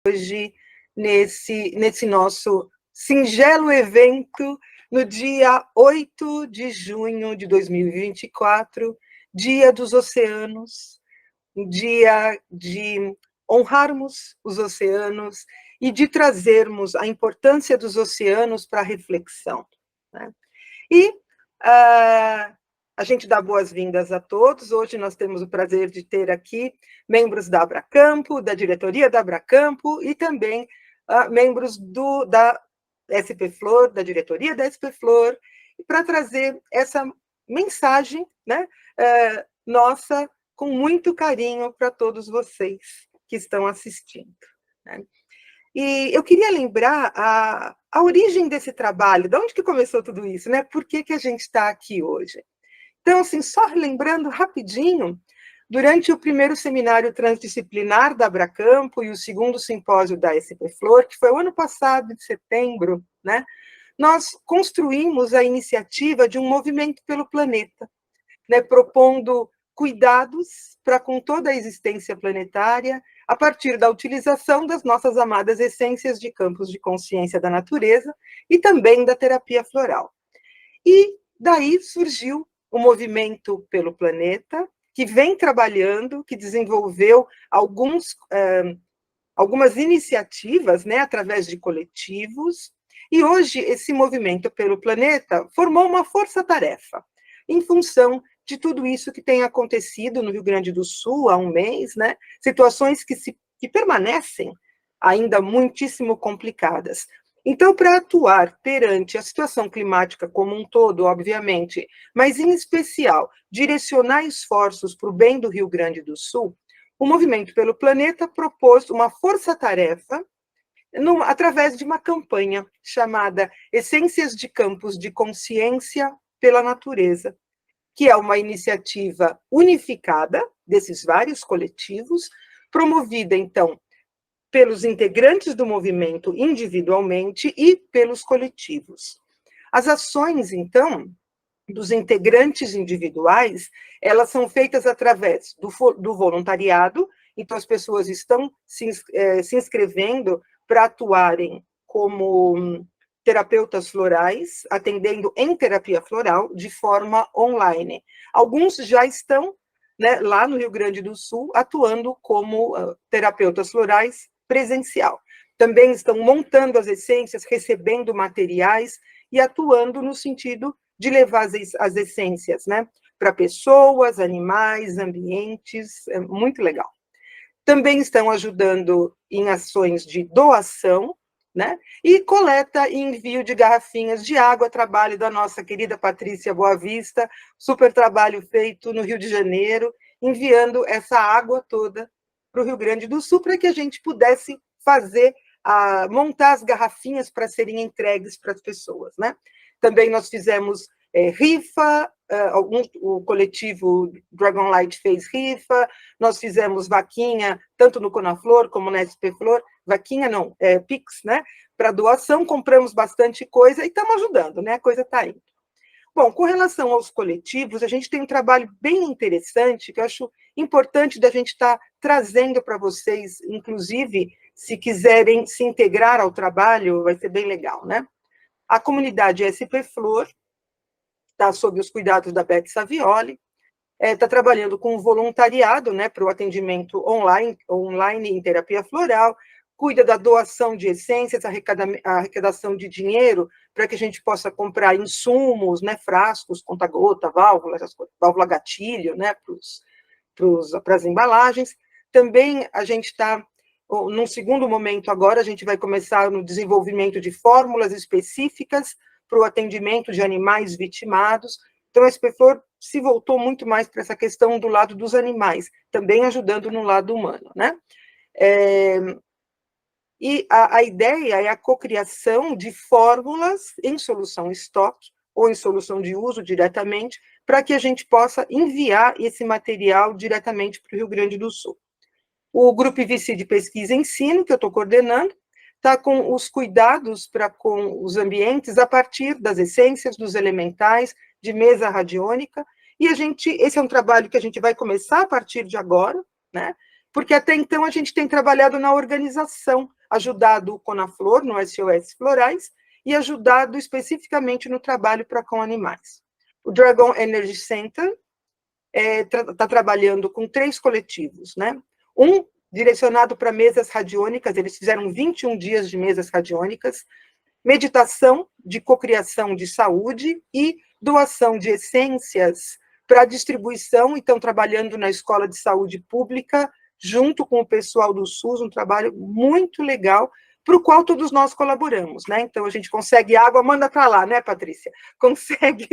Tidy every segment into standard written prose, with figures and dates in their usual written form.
hoje nesse nosso singelo evento, no dia 8 de junho de 2024, Dia dos Oceanos, um dia de honrarmos os oceanos e de trazermos a importância dos oceanos para a reflexão, né? E a gente dá boas-vindas a todos. Hoje nós temos o prazer de ter aqui membros da Abracampo, da diretoria da Abracampo, e também membros da SP Flor, da diretoria da SP Flor, para trazer essa mensagem, né, nossa, com muito carinho para todos vocês que estão assistindo, né? E eu queria lembrar a origem desse trabalho, de onde que começou tudo isso, né? Por que a gente está aqui hoje? Então, assim, só lembrando rapidinho, durante o primeiro seminário transdisciplinar da Abracampo e o segundo simpósio da SP Flor, que foi o ano passado, de setembro, né? Nós construímos a iniciativa de um movimento pelo planeta, né? Propondo cuidados para com toda a existência planetária, a partir da utilização das nossas amadas essências de campos de consciência da natureza e também da terapia floral. E daí surgiu o movimento pelo planeta, que vem trabalhando, que desenvolveu algumas iniciativas, né, através de coletivos, e hoje esse movimento pelo planeta formou uma força-tarefa, em função de tudo isso que tem acontecido no Rio Grande do Sul há um mês, né? Situações que permanecem ainda muitíssimo complicadas. Então, para atuar perante a situação climática como um todo, obviamente, mas em especial direcionar esforços para o bem do Rio Grande do Sul, o Movimento pelo Planeta propôs uma força-tarefa através de uma campanha chamada Essências de Campos de Consciência pela Natureza, que é uma iniciativa unificada desses vários coletivos, promovida, então, pelos integrantes do movimento individualmente e pelos coletivos. As ações, então, dos integrantes individuais, elas são feitas através do voluntariado, então as pessoas estão se inscrevendo para atuarem como terapeutas florais, atendendo em terapia floral de forma online. Alguns já estão, né, lá no Rio Grande do Sul, atuando como terapeutas florais presencial. Também estão montando as essências, recebendo materiais e atuando no sentido de levar as essências, né, para pessoas, animais, ambientes, é muito legal. Também estão ajudando em ações de doação, né, e coleta e envio de garrafinhas de água, trabalho da nossa querida Patrícia Boavista, super trabalho feito no Rio de Janeiro, enviando essa água toda para o Rio Grande do Sul, para que a gente pudesse montar as garrafinhas para serem entregues para as pessoas, né? Também nós fizemos rifa, o coletivo Dragonlight fez rifa, nós fizemos vaquinha, tanto no Conaflor como na SP Flor, vaquinha não, Pix, né, para doação, compramos bastante coisa e estamos ajudando, né, a coisa está indo. Bom, com relação aos coletivos, a gente tem um trabalho bem interessante, que eu acho importante da gente estar trazendo para vocês, inclusive, se quiserem se integrar ao trabalho, vai ser bem legal, né? A comunidade SP Flor está sob os cuidados da Beth Savioli, está trabalhando com voluntariado, né, para o atendimento online em terapia floral, cuida da doação de essências, a arrecadação de dinheiro, para que a gente possa comprar insumos, né, frascos, conta-gota, válvula gatilho, né, para as embalagens. Também a gente está, num segundo momento agora, a gente vai começar no desenvolvimento de fórmulas específicas para o atendimento de animais vitimados. Então, a SP Flor se voltou muito mais para essa questão do lado dos animais, também ajudando no lado humano, né? E a ideia é a cocriação de fórmulas em solução estoque ou em solução de uso diretamente, para que a gente possa enviar esse material diretamente para o Rio Grande do Sul. O Grupo IVC de Pesquisa e Ensino, que eu estou coordenando, está com os cuidados com os ambientes a partir das essências, dos elementais, de mesa radiônica, e esse é um trabalho que a gente vai começar a partir de agora, né? porque até então a gente tem trabalhado na organização, ajudado o Conaflor, no SOS Florais, e ajudado especificamente no trabalho para com animais. O Dragon Energy Center está trabalhando com 3 coletivos, né? Um direcionado para mesas radiônicas, eles fizeram 21 dias de mesas radiônicas, meditação de cocriação de saúde e doação de essências para distribuição, e estão trabalhando na Escola de Saúde Pública, junto com o pessoal do SUS, um trabalho muito legal, para o qual todos nós colaboramos, né? Então, a gente consegue água, manda para lá, né, Patrícia? Consegue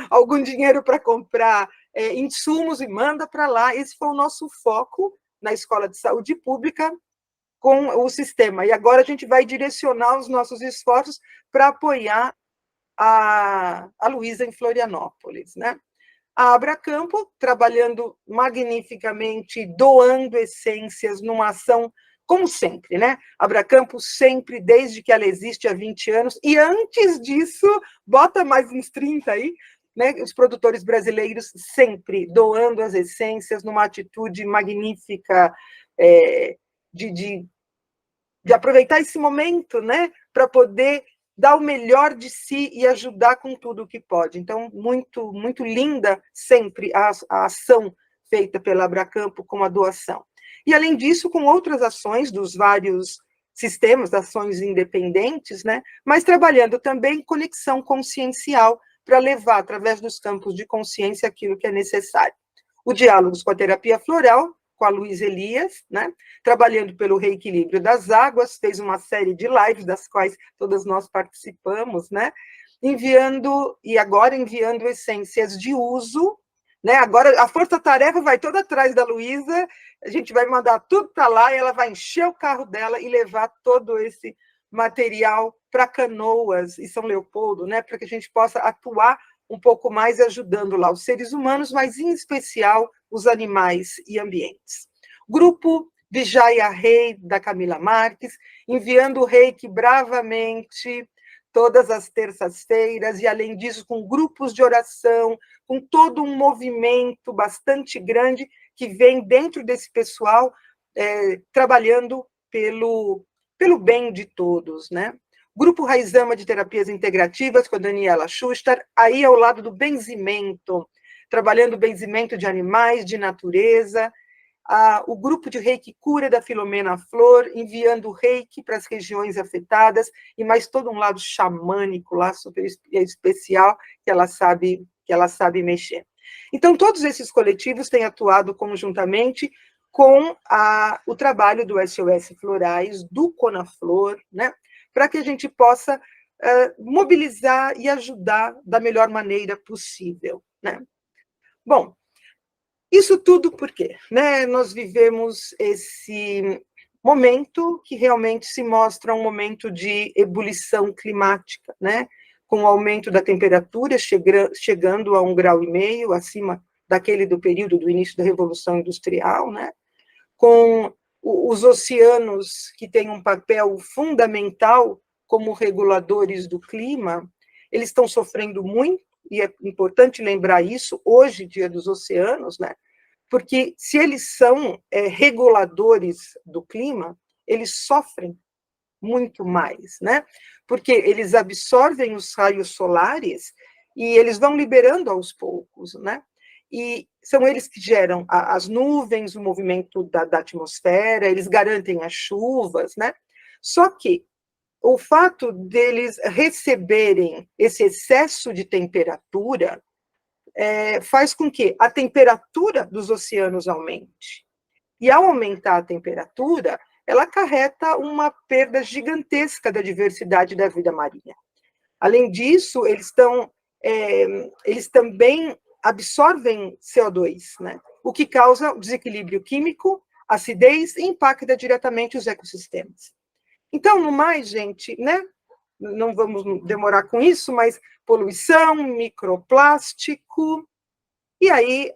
algum dinheiro para comprar insumos e manda para lá. Esse foi o nosso foco na Escola de Saúde Pública com o sistema. E agora a gente vai direcionar os nossos esforços para apoiar a Luísa em Florianópolis, né? A Abracampo, trabalhando magnificamente, doando essências numa ação, como sempre, né? A Abracampo sempre, desde que ela existe há 20 anos, e antes disso, bota mais uns 30 aí, né? Os produtores brasileiros sempre doando as essências numa atitude magnífica de aproveitar esse momento, né? Para poder dar o melhor de si e ajudar com tudo o que pode. Então, muito, muito linda sempre a ação feita pela Abracampo com a doação. E, além disso, com outras ações dos vários sistemas, ações independentes, né? Mas trabalhando também conexão consciencial para levar, através dos campos de consciência, aquilo que é necessário. O Diálogos com a Terapia Floral, com a Luísa Elias, né? Trabalhando pelo reequilíbrio das águas, fez uma série de lives, das quais todas nós participamos, né? Enviando essências de uso, né? Agora a força-tarefa vai toda atrás da Luísa, a gente vai mandar tudo para lá e ela vai encher o carro dela e levar todo esse material para Canoas e São Leopoldo, né? Para que a gente possa atuar um pouco mais ajudando lá os seres humanos, mas em especial os animais e ambientes. Grupo Vijaya Rei, da Camila Marques, enviando o reiki bravamente todas as terças-feiras, e além disso, com grupos de oração, com todo um movimento bastante grande que vem dentro desse pessoal trabalhando pelo bem de todos, né? Grupo Raizama de Terapias Integrativas, com a Daniela Schuster, aí ao lado do benzimento, trabalhando o benzimento de animais, de natureza. O grupo de Reiki Cura da Filomena Flor, enviando Reiki para as regiões afetadas, e mais todo um lado xamânico lá, super especial, que ela sabe mexer. Então, todos esses coletivos têm atuado conjuntamente com o trabalho do SOS Florais, do Conaflor, né? Para que a gente possa mobilizar e ajudar da melhor maneira possível, né? Bom, isso tudo por quê? Né? Nós vivemos esse momento que realmente se mostra um momento de ebulição climática, né? Com o aumento da temperatura chegando a 1,5 graus, acima daquele do período do início da Revolução Industrial, né? Com os oceanos, que têm um papel fundamental como reguladores do clima, eles estão sofrendo muito, e é importante lembrar isso, hoje, Dia dos Oceanos, né? Porque se eles são reguladores do clima, eles sofrem muito mais, né? Porque eles absorvem os raios solares e eles vão liberando aos poucos, né? E são eles que geram as nuvens, o movimento da atmosfera, eles garantem as chuvas, né? Só que o fato deles receberem esse excesso de temperatura faz com que a temperatura dos oceanos aumente. E, ao aumentar a temperatura, ela acarreta uma perda gigantesca da diversidade da vida marinha. Além disso, eles também absorvem CO2, né? O que causa desequilíbrio químico, acidez e impacta diretamente os ecossistemas. Então, no mais, gente, né? Não vamos demorar com isso, mas poluição, microplástico, e aí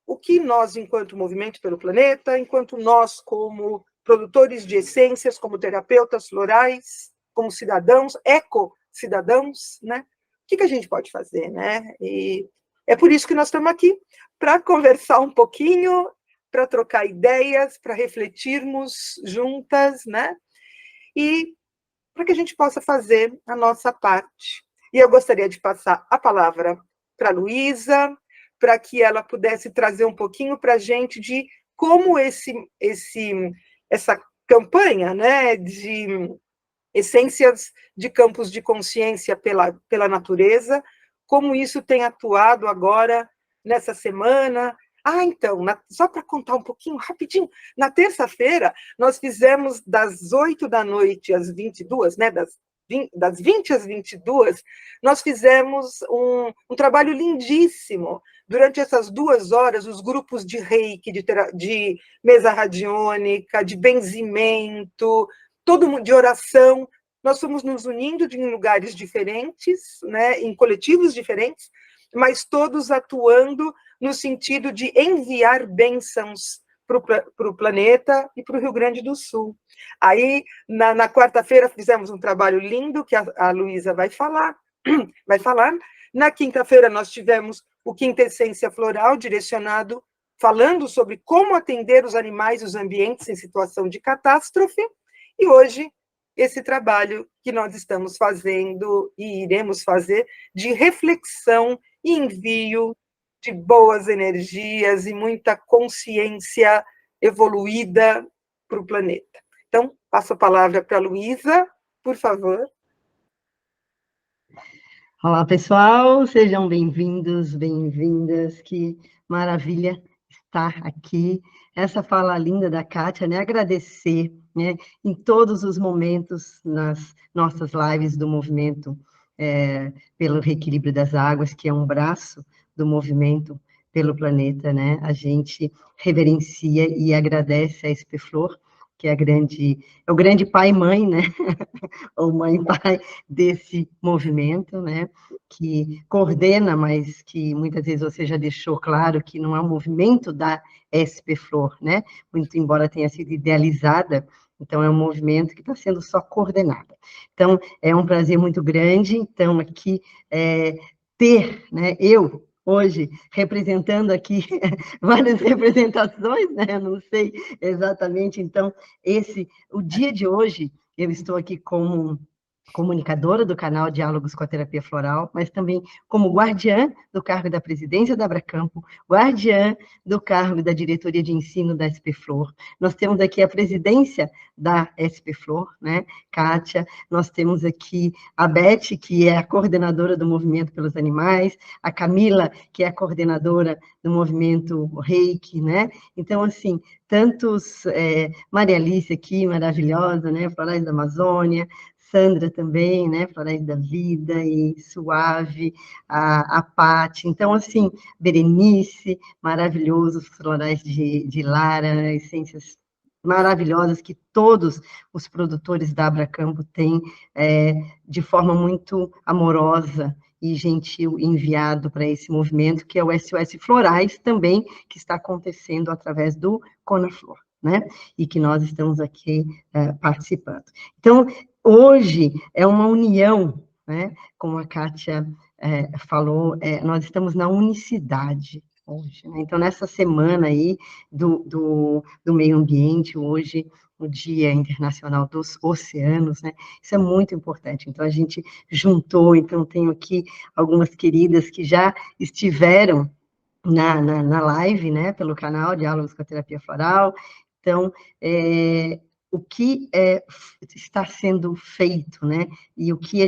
o que nós, enquanto Movimento pelo Planeta, enquanto nós, como produtores de essências, como terapeutas florais, como cidadãos, eco-cidadãos, né? O que a gente pode fazer, né? E é por isso que nós estamos aqui, para conversar um pouquinho, para trocar ideias, para refletirmos juntas, né? E para que a gente possa fazer a nossa parte. E eu gostaria de passar a palavra para a Luísa, para que ela pudesse trazer um pouquinho para a gente de como essa campanha, né, de essências de campos de consciência pela natureza, como isso tem atuado agora nessa semana. Então, só para contar um pouquinho, rapidinho, na terça-feira, nós fizemos das 8 da noite às 22, né, das 20 às 22, nós fizemos um trabalho lindíssimo. Durante essas 2 horas, os grupos de reiki, de mesa radiônica, de benzimento, todo mundo de oração, nós fomos nos unindo em lugares diferentes, né, em coletivos diferentes, mas todos atuando no sentido de enviar bênçãos para o planeta e para o Rio Grande do Sul. Aí, na quarta-feira, fizemos um trabalho lindo, que a Luísa vai falar. Na quinta-feira, nós tivemos o Quintessência Floral, direcionado, falando sobre como atender os animais e os ambientes em situação de catástrofe. E hoje, esse trabalho que nós estamos fazendo e iremos fazer de reflexão e envio de boas energias e muita consciência evoluída para o planeta. Então, passo a palavra para a Luísa, por favor. Olá, pessoal, sejam bem-vindos, bem-vindas, que maravilha estar aqui. Essa fala linda da Kátia, né? Agradecer, né, em todos os momentos nas nossas lives do movimento pelo reequilíbrio das águas, que é um braço do movimento pelo planeta, né? A gente reverencia e agradece a Espeflor, que é o grande pai e mãe, né? Ou mãe e pai desse movimento, né? Que coordena, mas que muitas vezes você já deixou claro que não é um movimento da SP-Flor, né? Muito embora tenha sido idealizada, então é um movimento que está sendo só coordenado. Então, é um prazer muito grande, então, aqui, ter, né, eu, hoje, representando aqui várias representações, né, não sei exatamente, então, o dia de hoje, eu estou aqui como comunicadora do canal Diálogos com a Terapia Floral, mas também como guardiã do cargo da presidência da Abracampo, guardiã do cargo da diretoria de ensino da SP Flor. Nós temos aqui a presidência da SP Flor, né, Kátia, nós temos aqui a Beth, que é a coordenadora do Movimento pelos Animais, a Camila, que é a coordenadora do Movimento Reiki, né, então, assim, tantos, Maria Alice aqui, maravilhosa, né, Florais da Amazônia, Sandra também, né, Florais da Vida e Suave, a Pati, então, assim, Berenice, maravilhosos florais de Lara, essências maravilhosas que todos os produtores da Abracampo têm de forma muito amorosa e gentil enviado para esse movimento, que é o SOS Florais também, que está acontecendo através do Conaflor, né, e que nós estamos aqui participando. Então, hoje é uma união, né? Como a Kátia falou, nós estamos na unicidade hoje, né? Então, nessa semana aí do meio ambiente, hoje, o Dia Internacional dos Oceanos, né? Isso é muito importante. Então, a gente juntou, então, tenho aqui algumas queridas que já estiveram na live, né? Pelo canal Diálogos com a Terapia Floral. Então, o que está sendo feito, né? E o que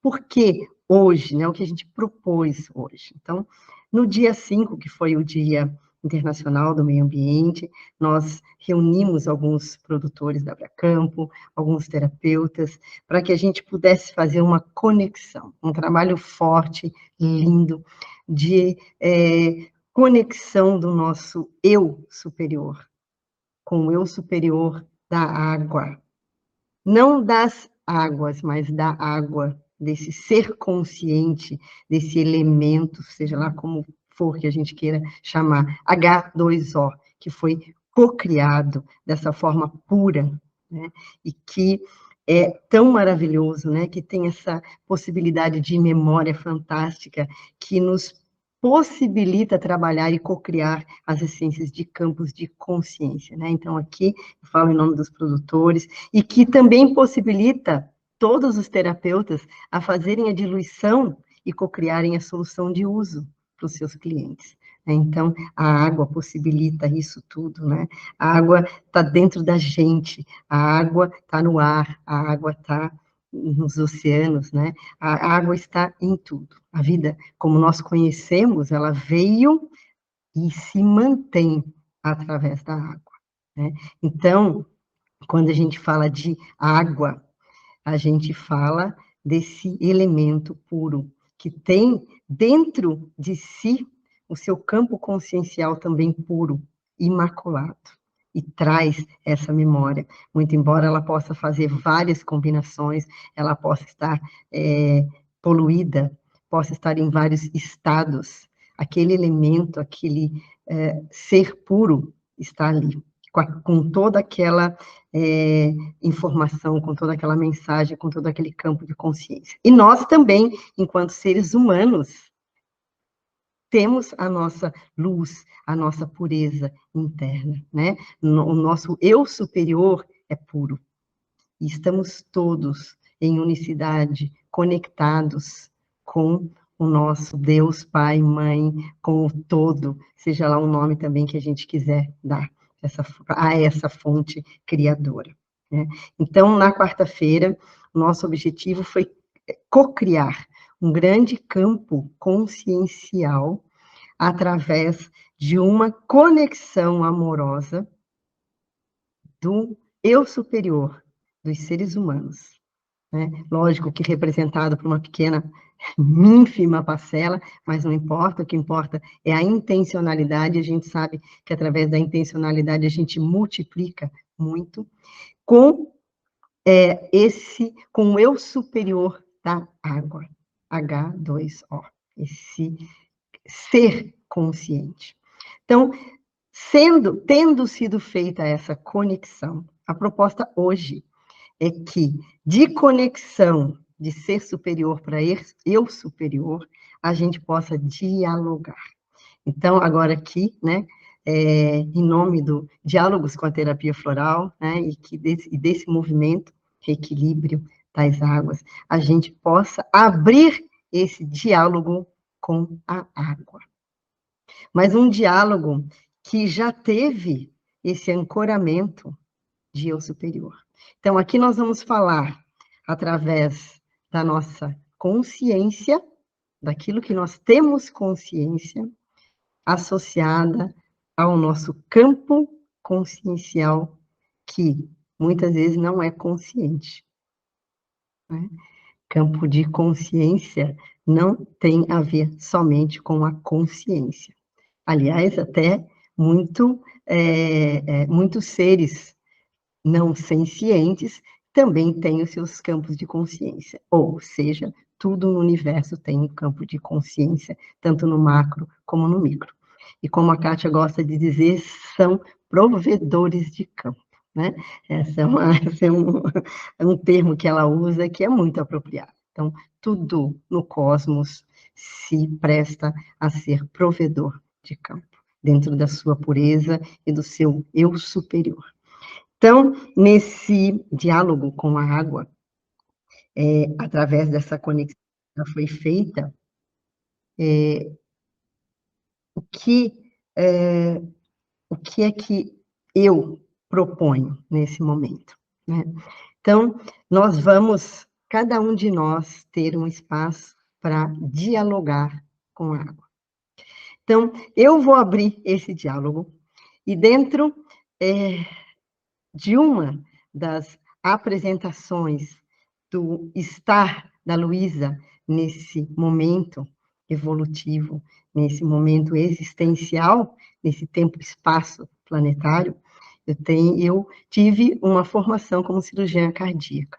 por que hoje, né? O que a gente propôs hoje. Então, no dia 5, que foi o Dia Internacional do Meio Ambiente, nós reunimos alguns produtores da Abracampo, alguns terapeutas, para que a gente pudesse fazer uma conexão, um trabalho forte, lindo, de conexão do nosso eu superior, com o eu superior da água. Não das águas, mas da água, desse ser consciente, desse elemento, seja lá como for que a gente queira chamar, H2O, que foi cocriado dessa forma pura, né? E que é tão maravilhoso, né? Que tem essa possibilidade de memória fantástica que nos possibilita trabalhar e cocriar as essências de campos de consciência, né? Então, aqui, eu falo em nome dos produtores, e que também possibilita todos os terapeutas a fazerem a diluição e cocriarem a solução de uso para os seus clientes. Então, a água possibilita isso tudo, né? A água está dentro da gente, a água está no ar, a água está nos oceanos, né? A água está em tudo. A vida, como nós conhecemos, ela veio e se mantém através da água, né? Então, quando a gente fala de água, a gente fala desse elemento puro, que tem dentro de si o seu campo consciencial também puro, imaculado, e traz essa memória, muito embora ela possa fazer várias combinações, ela possa estar poluída, possa estar em vários estados, aquele elemento, aquele ser puro está ali, com toda aquela informação, com toda aquela mensagem, com todo aquele campo de consciência. E nós também, enquanto seres humanos, temos a nossa luz, a nossa pureza interna, né? O nosso eu superior é puro. E estamos todos em unicidade, conectados com o nosso Deus, Pai, Mãe, com o todo, seja lá o nome também que a gente quiser dar a essa fonte criadora, né? Então, na quarta-feira, nosso objetivo foi cocriar um grande campo consciencial através de uma conexão amorosa do eu superior, dos seres humanos, né? Lógico que representado por uma pequena, ínfima parcela, mas não importa, o que importa é a intencionalidade, a gente sabe que através da intencionalidade a gente multiplica muito, com com o eu superior da água, H2O, esse ser consciente. Então, tendo sido feita essa conexão, a proposta hoje é que, de conexão de ser superior para eu superior, a gente possa dialogar. Então, agora aqui, né, em nome do Diálogos com a Terapia Floral, né, e desse movimento, Reequilíbrio das Águas, a gente possa abrir esse diálogo com a água. Mas um diálogo que já teve esse ancoramento de eu superior. Então, aqui nós vamos falar através da nossa consciência, daquilo que nós temos consciência, associada ao nosso campo consciencial, que muitas vezes não é consciente, né? Campo de consciência não tem a ver somente com a consciência. Aliás, até muitos seres não sencientes também têm os seus campos de consciência, ou seja, tudo no universo tem um campo de consciência, tanto no macro como no micro. E como a Kátia gosta de dizer, são provedores de campo, né? Esse é um termo que ela usa que é muito apropriado. Então, tudo no cosmos se presta a ser provedor de campo, dentro da sua pureza e do seu eu superior. Então, nesse diálogo com a água, através dessa conexão que já foi feita, o que é que eu proponho nesse momento, né? Então, nós vamos, cada um de nós, ter um espaço para dialogar com a água. Então, eu vou abrir esse diálogo, e dentro de uma das apresentações do estar da Luísa nesse momento evolutivo, nesse momento existencial, nesse tempo-espaço planetário, eu tive uma formação como cirurgiã cardíaca,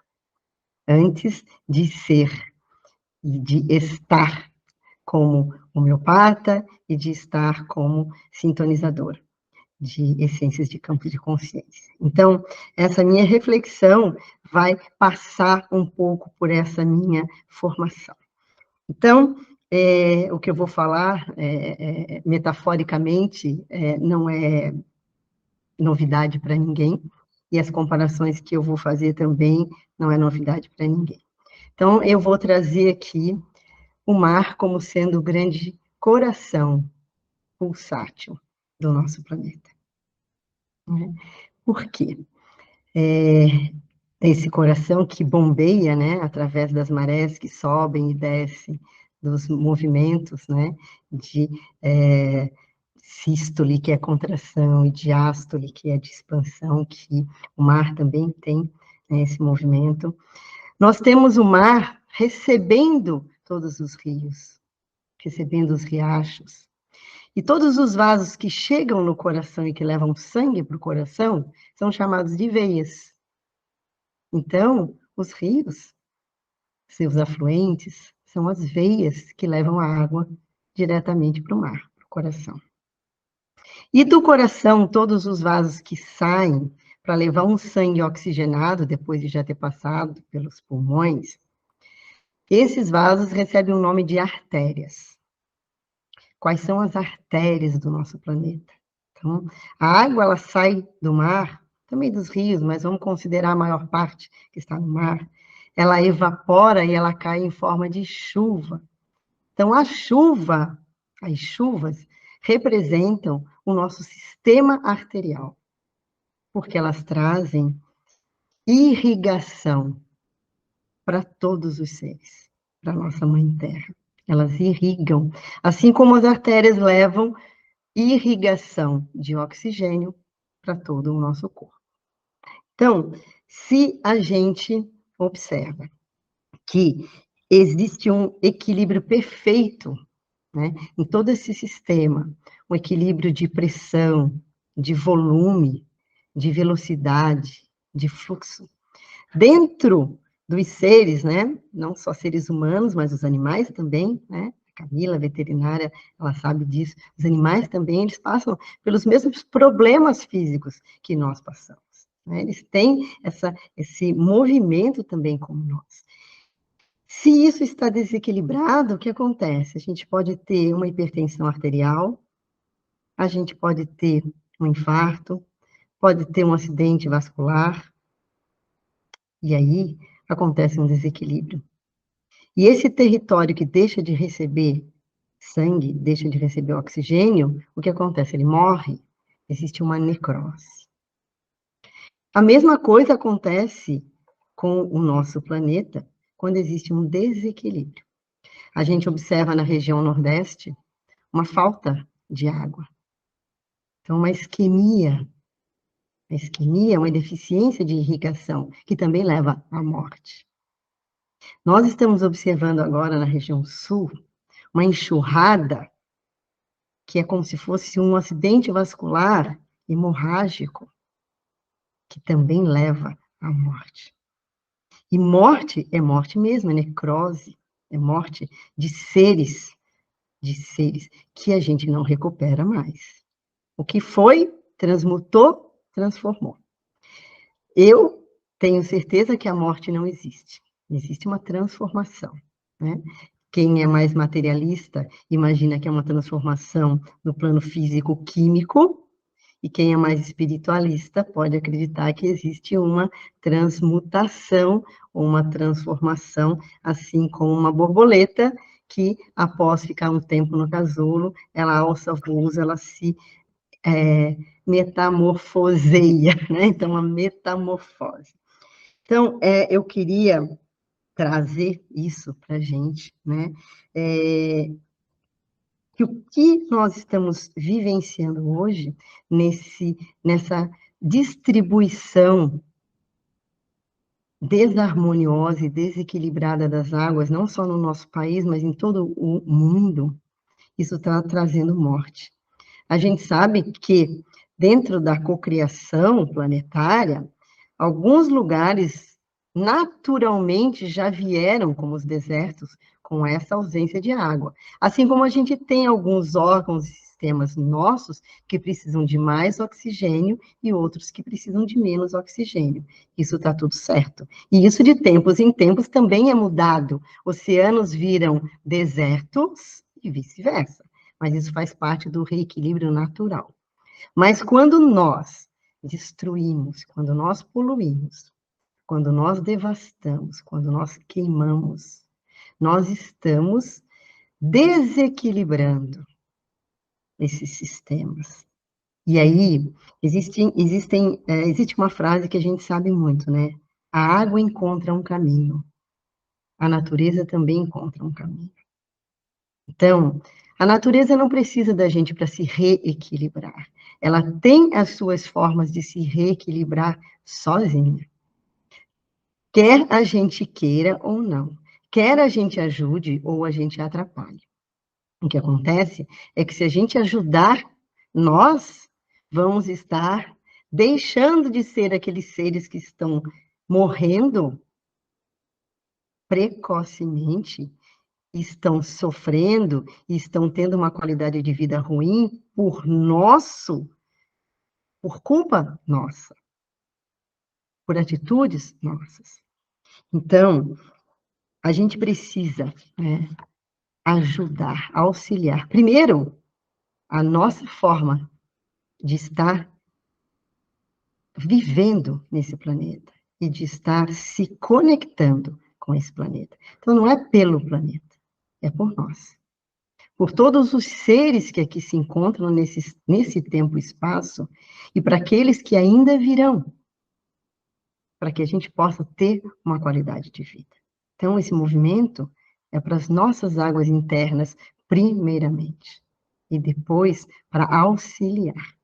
antes de ser e de estar como homeopata e de estar como sintonizadora de essências de campo de consciência. Então, essa minha reflexão vai passar um pouco por essa minha formação. Então, O que eu vou falar, metaforicamente, não é novidade para ninguém, e as comparações que eu vou fazer também não é novidade para ninguém. Então, eu vou trazer aqui o mar como sendo o grande coração pulsátil do nosso planeta. Né? Por quê? Esse coração que bombeia, né, através das marés que sobem e descem, dos movimentos, né, de sístole, que é contração, e diástole, que é de expansão, que o mar também tem, né, esse movimento. Nós temos o mar recebendo todos os rios, recebendo os riachos, e todos os vasos que chegam no coração e que levam sangue para o coração são chamados de veias. Então, os rios, seus afluentes, são as veias que levam a água diretamente para o mar, para o coração. E do coração, todos os vasos que saem para levar um sangue oxigenado, depois de já ter passado pelos pulmões, esses vasos recebem o nome de artérias. Quais são as artérias do nosso planeta? Então, a água, ela sai do mar, também dos rios, mas vamos considerar a maior parte que está no mar. Ela evapora e ela cai em forma de chuva. Então, a chuva, as chuvas, representam o nosso sistema arterial, porque elas trazem irrigação para todos os seres, para a nossa Mãe Terra. Elas irrigam, assim como as artérias levam irrigação de oxigênio para todo o nosso corpo. Então, se a gente observa que existe um equilíbrio perfeito, né, em todo esse sistema, um equilíbrio de pressão, de volume, de velocidade, de fluxo, dentro dos seres, né, não só seres humanos, mas os animais também, né, a Camila, veterinária, ela sabe disso, os animais também, eles passam pelos mesmos problemas físicos que nós passamos, né, eles têm esse movimento também como nós. Se isso está desequilibrado, o que acontece? A gente pode ter uma hipertensão arterial, a gente pode ter um infarto, pode ter um acidente vascular, e aí acontece um desequilíbrio. E esse território que deixa de receber sangue, deixa de receber oxigênio, o que acontece? Ele morre, existe uma necrose. A mesma coisa acontece com o nosso planeta quando existe um desequilíbrio. A gente observa na região Nordeste uma falta de água. Então, uma isquemia, uma deficiência de irrigação, que também leva à morte. Nós estamos observando agora na região sul uma enxurrada que é como se fosse um acidente vascular hemorrágico, que também leva à morte. E morte é morte mesmo, é necrose, é morte de seres que a gente não recupera mais. O que foi, transmutou, transformou. Eu tenho certeza que a morte não existe. Existe uma transformação, né? Quem é mais materialista imagina que é uma transformação no plano físico-químico, e quem é mais espiritualista pode acreditar que existe uma transmutação, ou uma transformação, assim como uma borboleta, que após ficar um tempo no casulo, ela alça voos, ela se metamorfoseia, né? Então, a metamorfose. Então, eu queria trazer isso para a gente, né? Que o que nós estamos vivenciando hoje, nessa distribuição desarmoniosa e desequilibrada das águas, não só no nosso país, mas em todo o mundo, isso está trazendo morte. A gente sabe que, dentro da cocriação planetária, alguns lugares naturalmente já vieram, como os desertos, com essa ausência de água. Assim como a gente tem alguns órgãos ecossistemas nossos que precisam de mais oxigênio e outros que precisam de menos oxigênio. Isso está tudo certo. E isso de tempos em tempos também é mudado. Oceanos viram desertos e vice-versa. Mas isso faz parte do reequilíbrio natural. Mas quando nós destruímos, quando nós poluímos, quando nós devastamos, quando nós queimamos, nós estamos desequilibrando esses sistemas. E aí, existe uma frase que a gente sabe muito, né? A água encontra um caminho, a natureza também encontra um caminho. Então, a natureza não precisa da gente para se reequilibrar. Ela tem as suas formas de se reequilibrar sozinha. Quer a gente queira ou não. Quer a gente ajude ou a gente atrapalhe. O que acontece é que se a gente ajudar, nós vamos estar deixando de ser aqueles seres que estão morrendo precocemente, estão sofrendo e estão tendo uma qualidade de vida ruim por culpa nossa, por atitudes nossas. Então, a gente precisa, né, ajudar, auxiliar. Primeiro, a nossa forma de estar vivendo nesse planeta e de estar se conectando com esse planeta. Então, não é pelo planeta, é por nós. Por todos os seres que aqui se encontram nesse tempo e espaço, e para aqueles que ainda virão, para que a gente possa ter uma qualidade de vida. Então, esse movimento é para as nossas águas internas, primeiramente, e depois para auxiliar.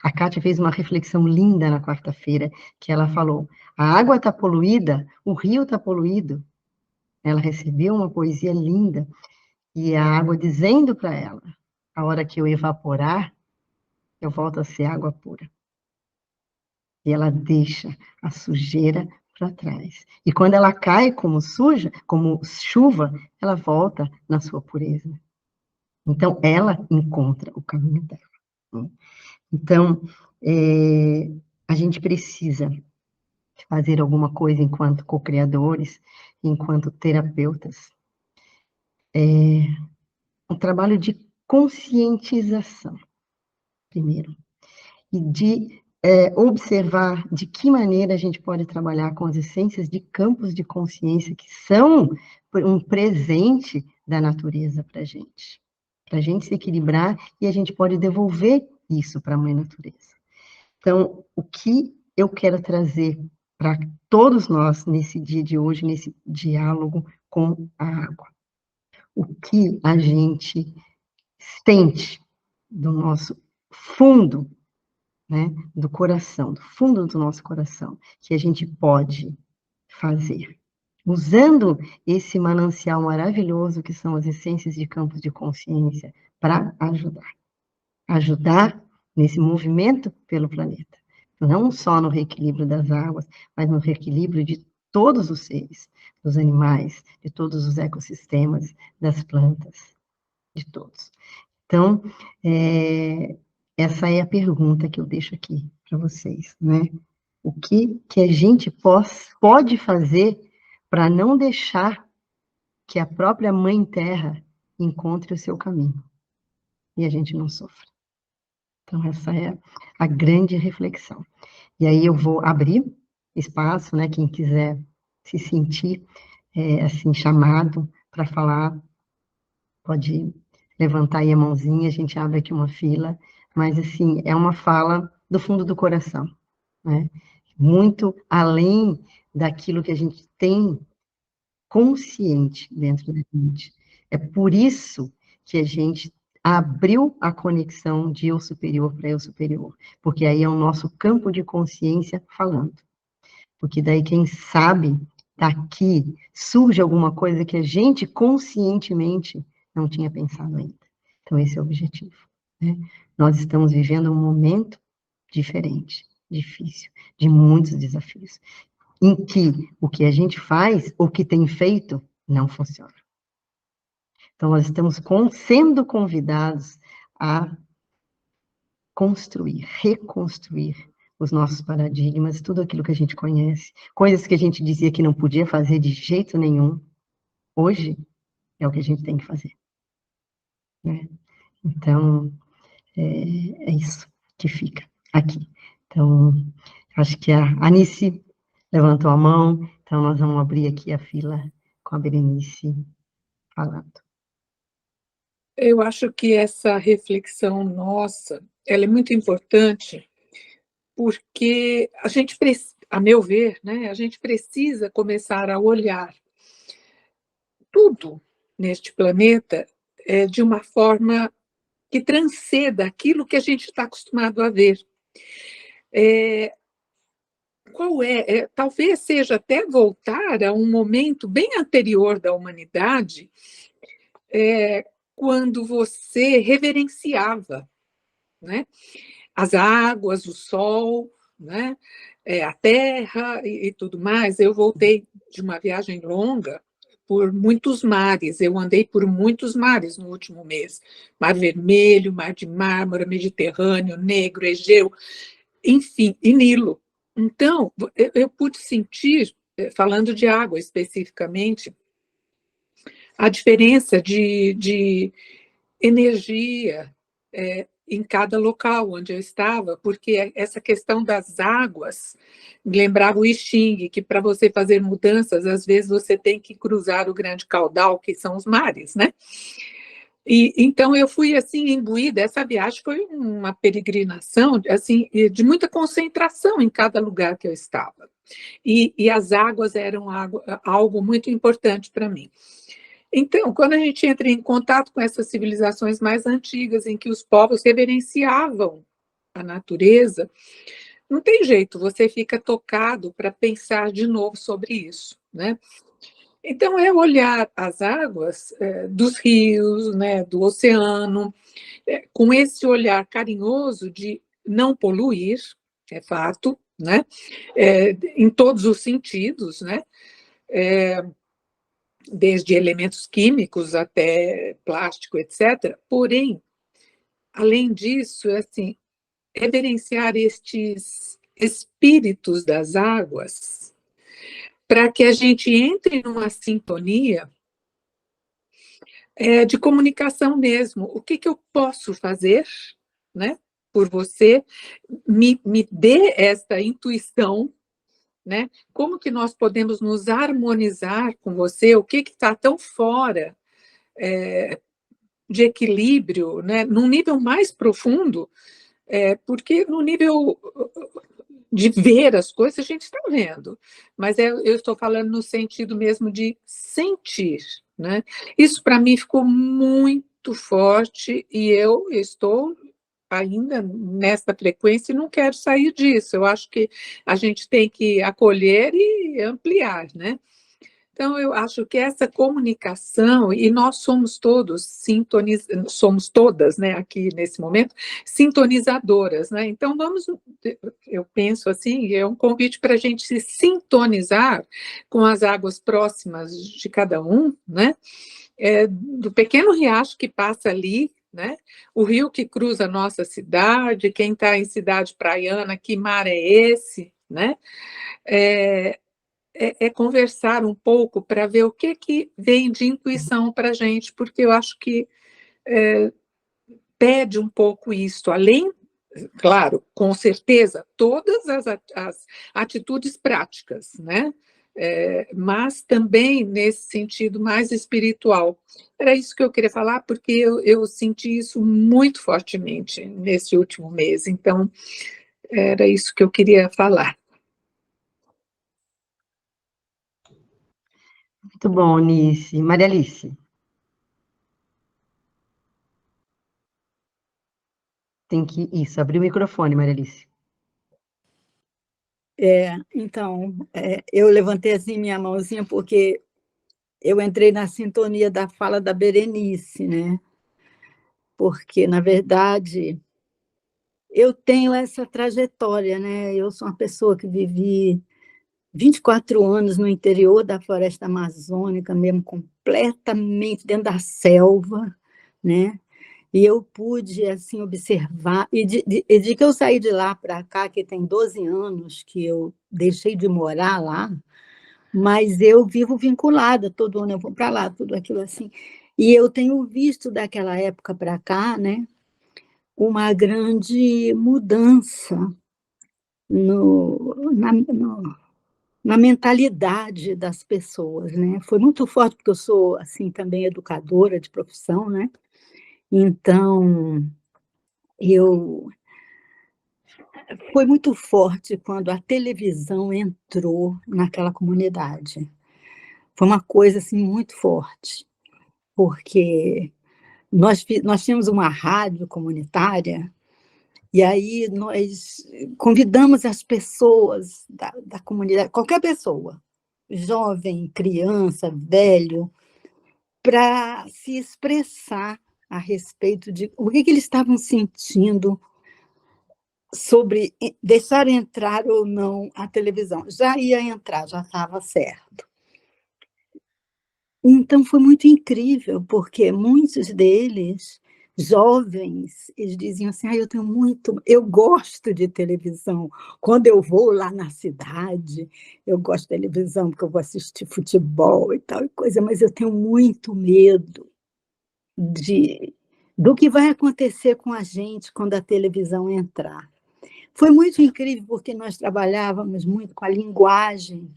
A Kátia fez uma reflexão linda na quarta-feira, que ela falou, a água está poluída, o rio está poluído. Ela recebeu uma poesia linda, e a água dizendo para ela, a hora que eu evaporar, eu volto a ser água pura. E ela deixa a sujeira para trás. E quando ela cai como chuva, ela volta na sua pureza. Então, ela encontra o caminho dela. Então, a gente precisa fazer alguma coisa enquanto co-criadores, enquanto terapeutas. Um trabalho de conscientização, primeiro, e de observar de que maneira a gente pode trabalhar com as essências de campos de consciência que são um presente da natureza para a gente se equilibrar e a gente pode devolver isso para a mãe natureza. Então, o que eu quero trazer para todos nós nesse dia de hoje, nesse diálogo com a água? O que a gente sente do nosso fundo, né, do coração, do fundo do nosso coração, que a gente pode fazer, usando esse manancial maravilhoso que são as essências de campos de consciência para ajudar nesse movimento pelo planeta. Não só no reequilíbrio das águas, mas no reequilíbrio de todos os seres, dos animais, de todos os ecossistemas, das plantas, de todos. Então, essa é a pergunta que eu deixo aqui para vocês, né? O que a gente pode fazer para não deixar que a própria Mãe Terra encontre o seu caminho e a gente não sofra? Então, essa é a grande reflexão. E aí eu vou abrir espaço, né? Quem quiser se sentir, assim, chamado para falar, pode levantar aí a mãozinha, a gente abre aqui uma fila, mas, assim, é uma fala do fundo do coração, né? Muito além daquilo que a gente tem consciente dentro da gente. É por isso que a gente abriu a conexão de eu superior para eu superior, porque aí é o nosso campo de consciência falando. Porque daí, quem sabe, daqui surge alguma coisa que a gente conscientemente não tinha pensado ainda. Então, esse é o objetivo, né? Nós estamos vivendo um momento diferente, difícil, de muitos desafios, em que o que a gente faz, o que tem feito, não funciona. Então, nós estamos sendo convidados a construir, reconstruir os nossos paradigmas, tudo aquilo que a gente conhece, coisas que a gente dizia que não podia fazer de jeito nenhum, hoje é o que a gente tem que fazer, né? Então, é isso que fica aqui. Então, acho que a Anice levantou a mão, então nós vamos abrir aqui a fila com a Berenice falando. Eu acho que essa reflexão nossa, ela é muito importante, porque a gente, a meu ver, né, a gente precisa começar a olhar tudo neste planeta de uma forma que transcenda aquilo que a gente está acostumado a ver. Qual é? Talvez seja até voltar a um momento bem anterior da humanidade, quando você reverenciava, né, as águas, o sol, né, a terra e tudo mais. Eu voltei de uma viagem longa por muitos mares, eu andei por muitos mares no último mês, Mar Vermelho, Mar de Mármara, Mediterrâneo, Negro, Egeu, enfim, e Nilo. Então, eu pude sentir, falando de água especificamente, a diferença de energia em cada local onde eu estava, porque essa questão das águas me lembrava o I Ching, que para você fazer mudanças, às vezes você tem que cruzar o grande caudal, que são os mares, né? E então eu fui assim imbuída. Essa viagem foi uma peregrinação assim de muita concentração em cada lugar que eu estava. E as águas eram algo muito importante para mim. Então, quando a gente entra em contato com essas civilizações mais antigas, em que os povos reverenciavam a natureza, não tem jeito, você fica tocado para pensar de novo sobre isso, né? Então, é olhar as águas dos rios, né, do oceano, com esse olhar carinhoso de não poluir, é fato, né? Em todos os sentidos, né? Desde elementos químicos até plástico, etc. Porém, além disso, assim, reverenciar estes espíritos das águas para que a gente entre numa sintonia de comunicação mesmo. O que eu posso fazer, né, por você? Me dê esta intuição, né? Como que nós podemos nos harmonizar com você? O que está tão fora de equilíbrio, né? Num nível mais profundo, porque no nível de ver as coisas a gente está vendo, mas eu estou falando no sentido mesmo de sentir, né? Isso para mim ficou muito forte e eu estou ainda nessa frequência e não quero sair disso. Eu acho que a gente tem que acolher e ampliar, né? Então, eu acho que essa comunicação, e nós somos todos somos todas, né, aqui nesse momento, sintonizadoras, né? Então, eu penso assim, é um convite para a gente se sintonizar com as águas próximas de cada um, né? Do pequeno riacho que passa ali, né? O rio que cruza a nossa cidade, quem está em cidade praiana, que mar é esse, né? Conversar um pouco para ver o que vem de intuição para a gente, porque eu acho que pede um pouco isso, além, claro, com certeza, todas as atitudes práticas, né? Mas também nesse sentido mais espiritual. Era isso que eu queria falar, porque eu senti isso muito fortemente nesse último mês, então era isso que eu queria falar. Muito bom, Nice. Maria Alice. Tem que, isso, abrir o microfone, Maria Alice. Então, eu levantei assim minha mãozinha porque eu entrei na sintonia da fala da Berenice, né? Porque, na verdade, eu tenho essa trajetória, né? Eu sou uma pessoa que vivi 24 anos no interior da floresta amazônica, mesmo completamente dentro da selva, né? E eu pude, assim, observar, e de que eu saí de lá para cá, que tem 12 anos que eu deixei de morar lá, mas eu vivo vinculada, todo ano eu vou para lá, tudo aquilo assim. E eu tenho visto daquela época para cá, né, uma grande mudança na mentalidade das pessoas, né? Foi muito forte, porque eu sou, assim, também educadora de profissão, né? Então, eu foi muito forte quando a televisão entrou naquela comunidade. Foi uma coisa, assim, muito forte, porque nós tínhamos uma rádio comunitária, e aí nós convidamos as pessoas da comunidade, qualquer pessoa, jovem, criança, velho, para se expressar a respeito de o que eles estavam sentindo sobre deixar entrar ou não a televisão. Já ia entrar, já estava certo. Então, foi muito incrível, porque muitos deles, jovens, eles diziam assim: eu gosto de televisão. Quando eu vou lá na cidade, eu gosto de televisão, porque eu vou assistir futebol e tal, e coisa, mas eu tenho muito medo do que vai acontecer com a gente quando a televisão entrar. Foi muito incrível, porque nós trabalhávamos muito com a linguagem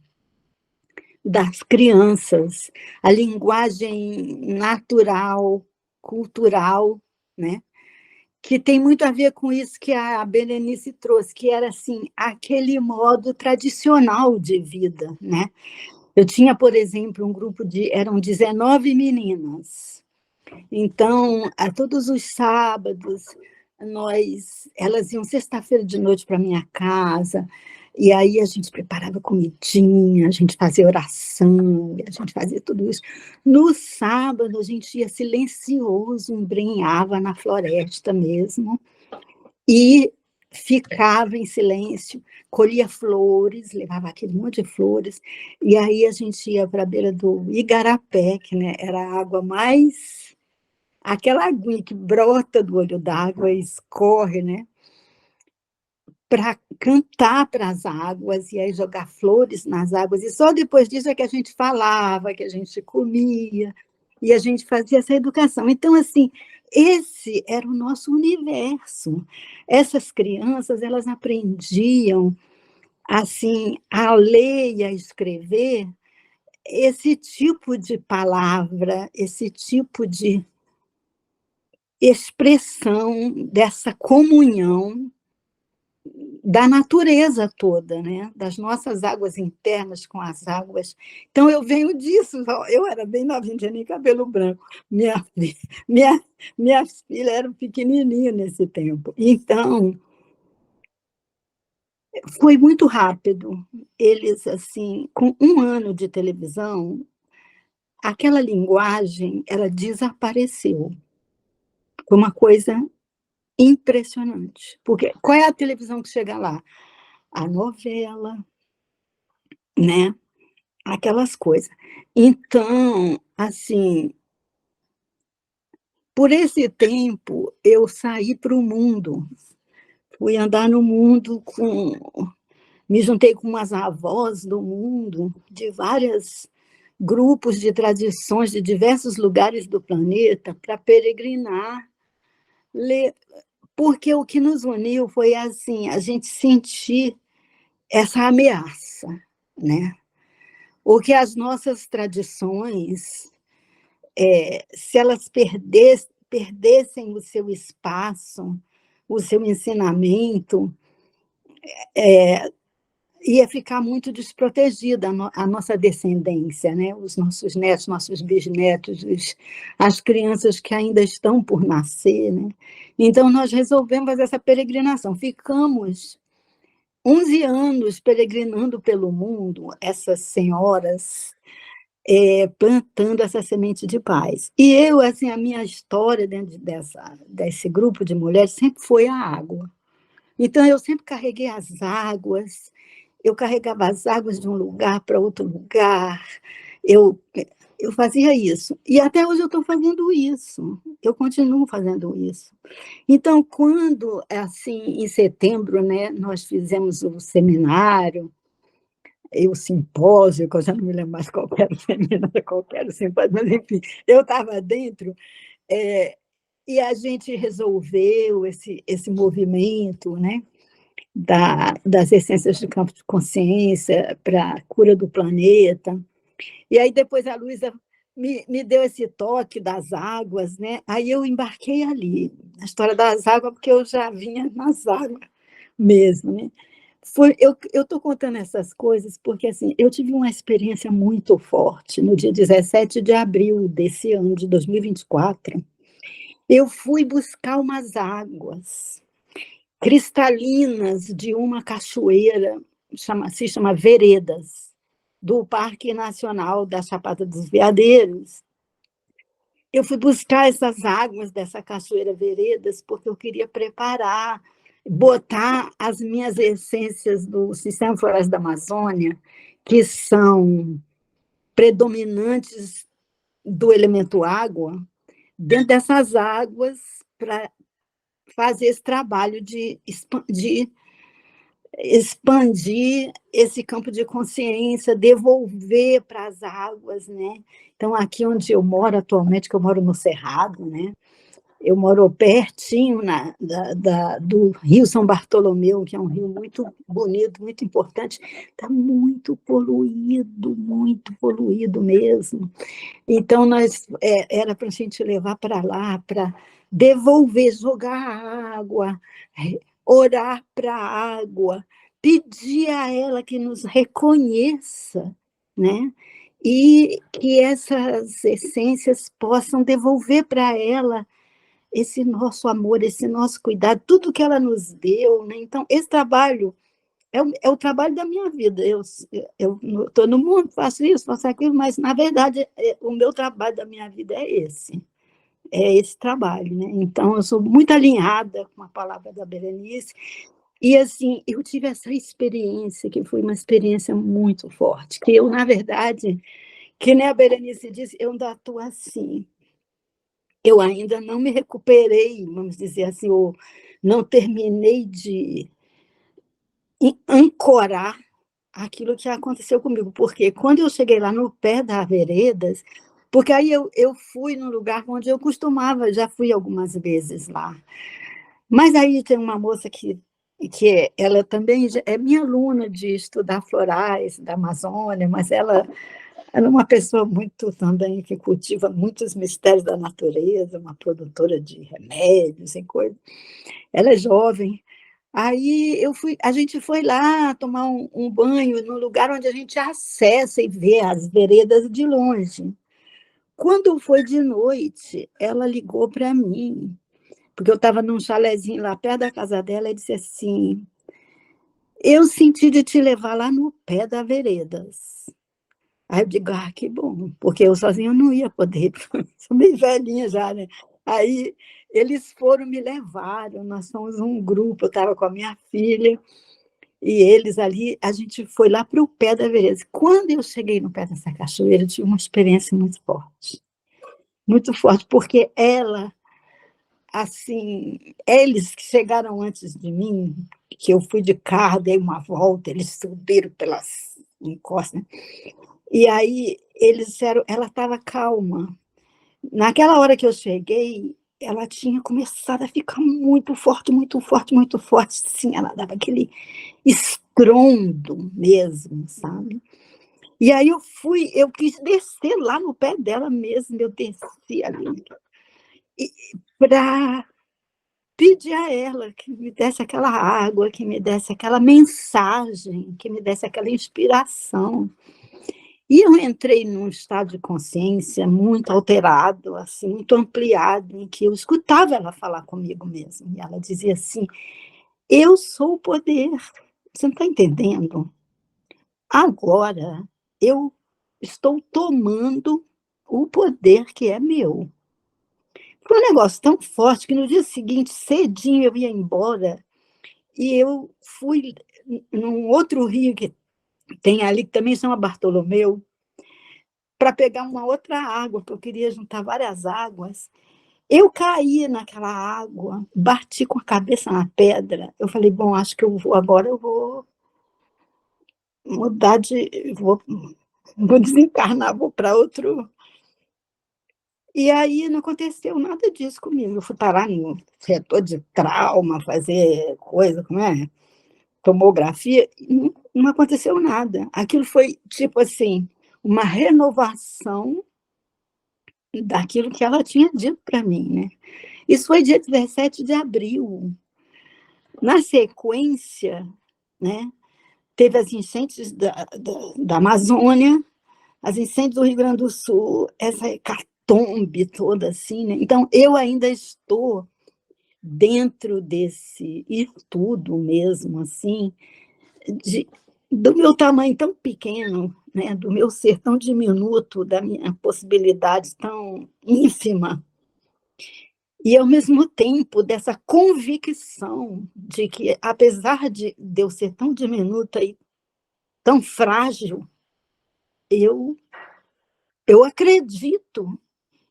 das crianças, a linguagem natural, cultural, né? Que tem muito a ver com isso que a Berenice trouxe, que era assim, aquele modo tradicional de vida, né? Eu tinha, por exemplo, um grupo eram 19 meninas. Então, a todos os sábados, elas iam sexta-feira de noite para minha casa, e aí a gente preparava comidinha, a gente fazia oração, a gente fazia tudo isso. No sábado, a gente ia silencioso, embrenhava na floresta mesmo, e ficava em silêncio, colhia flores, levava aquele monte de flores, e aí a gente ia para a beira do Igarapé, que, né, era a água mais... aquela aguinha que brota do olho d'água e escorre, né? Para cantar para as águas, e aí jogar flores nas águas, e só depois disso é que a gente falava, que a gente comia, e a gente fazia essa educação. Então, assim, esse era o nosso universo. Essas crianças, elas aprendiam, assim, a ler e a escrever esse tipo de palavra, esse tipo de expressão dessa comunhão da natureza toda, né? Das nossas águas internas com as águas. Então, eu venho disso. Eu era bem novinha, não tinha nem cabelo branco. Minhas filhas eram pequenininhas nesse tempo. Então, foi muito rápido. Eles, assim, com 1 ano de televisão, aquela linguagem, ela desapareceu. Foi uma coisa impressionante. Porque qual é a televisão que chega lá? A novela, né? Aquelas coisas. Então, assim, por esse tempo, eu saí para o mundo, fui andar no mundo, me juntei com umas avós do mundo, de vários grupos de tradições de diversos lugares do planeta, para peregrinar, ler, porque o que nos uniu foi assim, a gente sentir essa ameaça, né? O que as nossas tradições, se elas perdessem o seu espaço, o seu ensinamento, ia ficar muito desprotegida a nossa descendência, né? Os nossos netos, nossos bisnetos, as crianças que ainda estão por nascer, né? Então, nós resolvemos fazer essa peregrinação. Ficamos 11 anos peregrinando pelo mundo, essas senhoras, plantando essa semente de paz. E eu, assim, a minha história dentro desse grupo de mulheres sempre foi a água. Então, eu sempre carreguei as águas, eu carregava as águas de um lugar para outro lugar, eu eu fazia isso. E até hoje eu estou fazendo isso. Eu continuo fazendo isso. Então, quando, assim, em setembro, né, nós fizemos o seminário, e o simpósio, que eu já não me lembro mais qual era o seminário, qual era o simpósio, mas, enfim, eu estava dentro, e a gente resolveu esse movimento, né, das essências de campo de consciência para a cura do planeta. E aí depois a Luísa me deu esse toque das águas, né? Aí eu embarquei ali, na história das águas, porque eu já vinha nas águas mesmo, né? Eu estou contando essas coisas porque assim, eu tive uma experiência muito forte no dia 17 de abril desse ano, de 2024. Eu fui buscar umas águas cristalinas de uma cachoeira, se chama Veredas, do Parque Nacional da Chapada dos Veadeiros. Eu fui buscar essas águas dessa cachoeira Veredas porque eu queria preparar, botar as minhas essências do Sistema Florestal da Amazônia, que são predominantes do elemento água, dentro dessas águas para fazer esse trabalho de expandir esse campo de consciência, devolver para as águas, né? Então, aqui onde eu moro atualmente, que eu moro no Cerrado, né? Eu moro pertinho do Rio São Bartolomeu, que é um rio muito bonito, muito importante, está muito poluído mesmo. Então, era para a gente levar para lá, para devolver, jogar água, orar para a água, pedir a ela que nos reconheça, né? E que essas essências possam devolver para ela esse nosso amor, esse nosso cuidado, tudo que ela nos deu, né? Então, esse trabalho é o trabalho da minha vida. Eu estou no mundo, faço isso, faço aquilo, mas, na verdade, o meu trabalho da minha vida é esse trabalho, né? Então, eu sou muito alinhada com a palavra da Berenice, e, assim, eu tive essa experiência, que foi uma experiência muito forte, que eu, na verdade, que nem a Berenice disse, eu ainda estou assim, eu ainda não me recuperei, vamos dizer assim, ou não terminei de ancorar aquilo que aconteceu comigo, porque quando eu cheguei lá no pé das Veredas, porque aí eu fui num lugar onde eu costumava, já fui algumas vezes lá, mas aí tem uma moça que ela também é minha aluna de estudar florais da Amazônia, mas ela é uma pessoa muito também que cultiva muitos mistérios da natureza, uma produtora de remédios e coisas. Ela é jovem. Aí a gente foi lá tomar um banho no lugar onde a gente acessa e vê as veredas de longe. Quando foi de noite, ela ligou para mim, porque eu estava num chalezinho lá perto da casa dela, e disse assim: eu senti de te levar lá no pé das veredas. Aí eu digo, que bom, porque eu sozinha não ia poder, sou meio velhinha já, né? Aí eles foram, me levaram, nós somos um grupo, eu estava com a minha filha, e eles ali, a gente foi lá para o pé da vereda. Quando eu cheguei no pé dessa cachoeira, eu tive uma experiência muito forte, porque ela, assim, eles que chegaram antes de mim, que eu fui de carro, dei uma volta, eles subiram pelas encostas, né? E aí eles disseram, ela estava calma. Naquela hora que eu cheguei, ela tinha começado a ficar muito forte, muito forte, muito forte. Sim, ela dava aquele estrondo mesmo, sabe? E aí eu quis descer lá no pé dela mesmo, eu desci ali para pedir a ela que me desse aquela água, que me desse aquela mensagem, que me desse aquela inspiração. E eu entrei num estado de consciência muito alterado, assim, muito ampliado, em que eu escutava ela falar comigo mesmo. E ela dizia assim: eu sou o poder, você não está entendendo? Agora eu estou tomando o poder que é meu. Foi um negócio tão forte que no dia seguinte, cedinho, eu ia embora e eu fui num outro rio que tem ali, que também chama Bartolomeu, para pegar uma outra água, porque eu queria juntar várias águas. Eu caí naquela água, bati com a cabeça na pedra. Eu falei, bom, acho que agora eu vou mudar vou desencarnar, vou para outro. E aí não aconteceu nada disso comigo. Eu fui parar no setor de trauma, fazer coisa, como é? Tomografia, e não aconteceu nada. Aquilo foi, tipo assim, uma renovação daquilo que ela tinha dito para mim, né? Isso foi dia 17 de abril. Na sequência, né, teve as enchentes da Amazônia, as enchentes do Rio Grande do Sul, essa hecatombe toda assim, né? Então, eu ainda estou dentro desse estudo mesmo, assim, do meu tamanho tão pequeno, né? Do meu ser tão diminuto, da minha possibilidade tão ínfima, e, ao mesmo tempo, dessa convicção de que, apesar de eu ser tão diminuta e tão frágil, eu acredito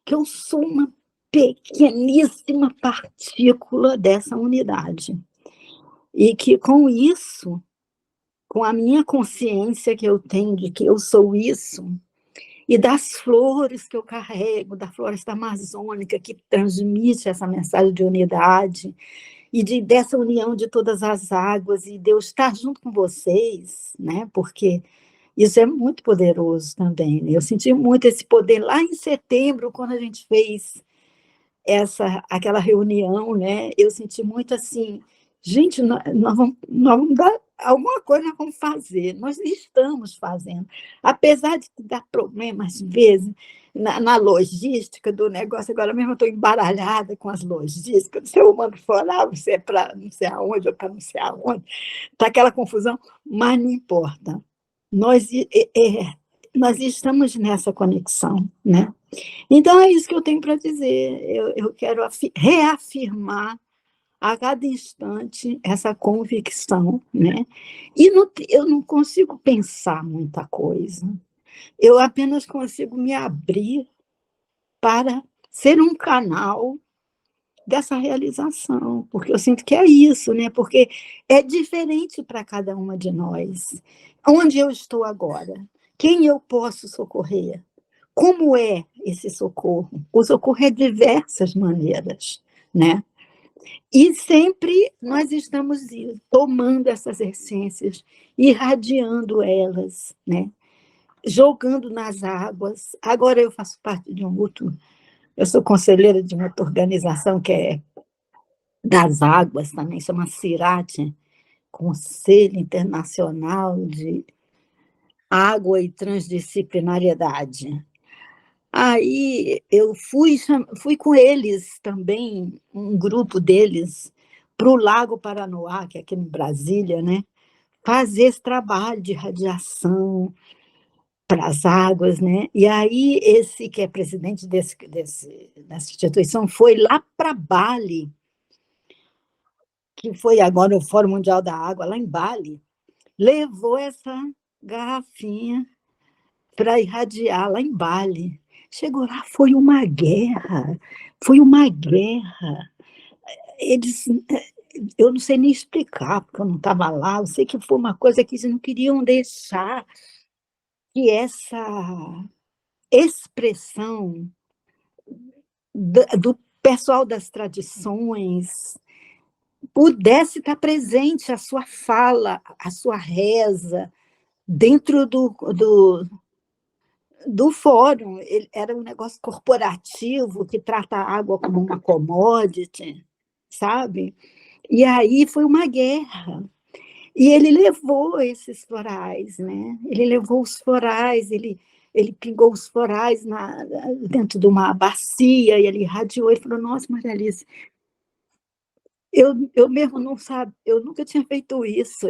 que eu sou uma pequeníssima partícula dessa unidade. E que, com isso, com a minha consciência que eu tenho de que eu sou isso, e das flores que eu carrego, da floresta amazônica, que transmite essa mensagem de unidade, e dessa união de todas as águas, e Deus estar junto com vocês, né? Porque isso é muito poderoso também, né? Eu senti muito esse poder lá em setembro, quando a gente fez aquela reunião, né? Eu senti muito assim, gente, nós vamos dar alguma coisa, nós vamos fazer, nós estamos fazendo, apesar de dar problemas, às vezes, na logística do negócio. Agora mesmo eu estou embaralhada com as logísticas, se eu mando fora, você é para não sei aonde, ou para não sei aonde, está aquela confusão, mas não importa, nós estamos nessa conexão, né? Então, é isso que eu tenho para dizer. Eu quero reafirmar a cada instante essa convicção, né? E eu não consigo pensar muita coisa. Eu apenas consigo me abrir para ser um canal dessa realização, porque eu sinto que é isso, né? Porque é diferente para cada uma de nós. Onde eu estou agora? Quem eu posso socorrer? Como é esse socorro? O socorro é de diversas maneiras, né? E sempre nós estamos tomando essas essências, irradiando elas, né? Jogando nas águas. Agora eu faço parte de eu sou conselheira de uma outra organização que é das águas também, chama CIRAT, Conselho Internacional de Água e Transdisciplinariedade. Aí eu fui com eles também, um grupo deles, para o Lago Paranoá, que é aqui em Brasília, né? Fazer esse trabalho de radiação para as águas, né? E aí esse que é presidente dessa instituição foi lá para Bali, que foi agora o Fórum Mundial da Água, lá em Bali, levou essa garrafinha para irradiar lá em Bali. Chegou lá, foi uma guerra. Eles, eu não sei nem explicar, porque eu não estava lá, eu sei que foi uma coisa que eles não queriam deixar que essa expressão do pessoal das tradições pudesse estar presente, a sua fala, a sua reza, dentro do fórum. Era um negócio corporativo que trata a água como uma commodity, sabe? E aí foi uma guerra. E ele levou esses florais, né? Ele levou os florais, ele pingou os florais dentro de uma bacia, e ele irradiou, ele falou, nossa, Maria Alice, eu mesmo não sabia, eu nunca tinha feito isso.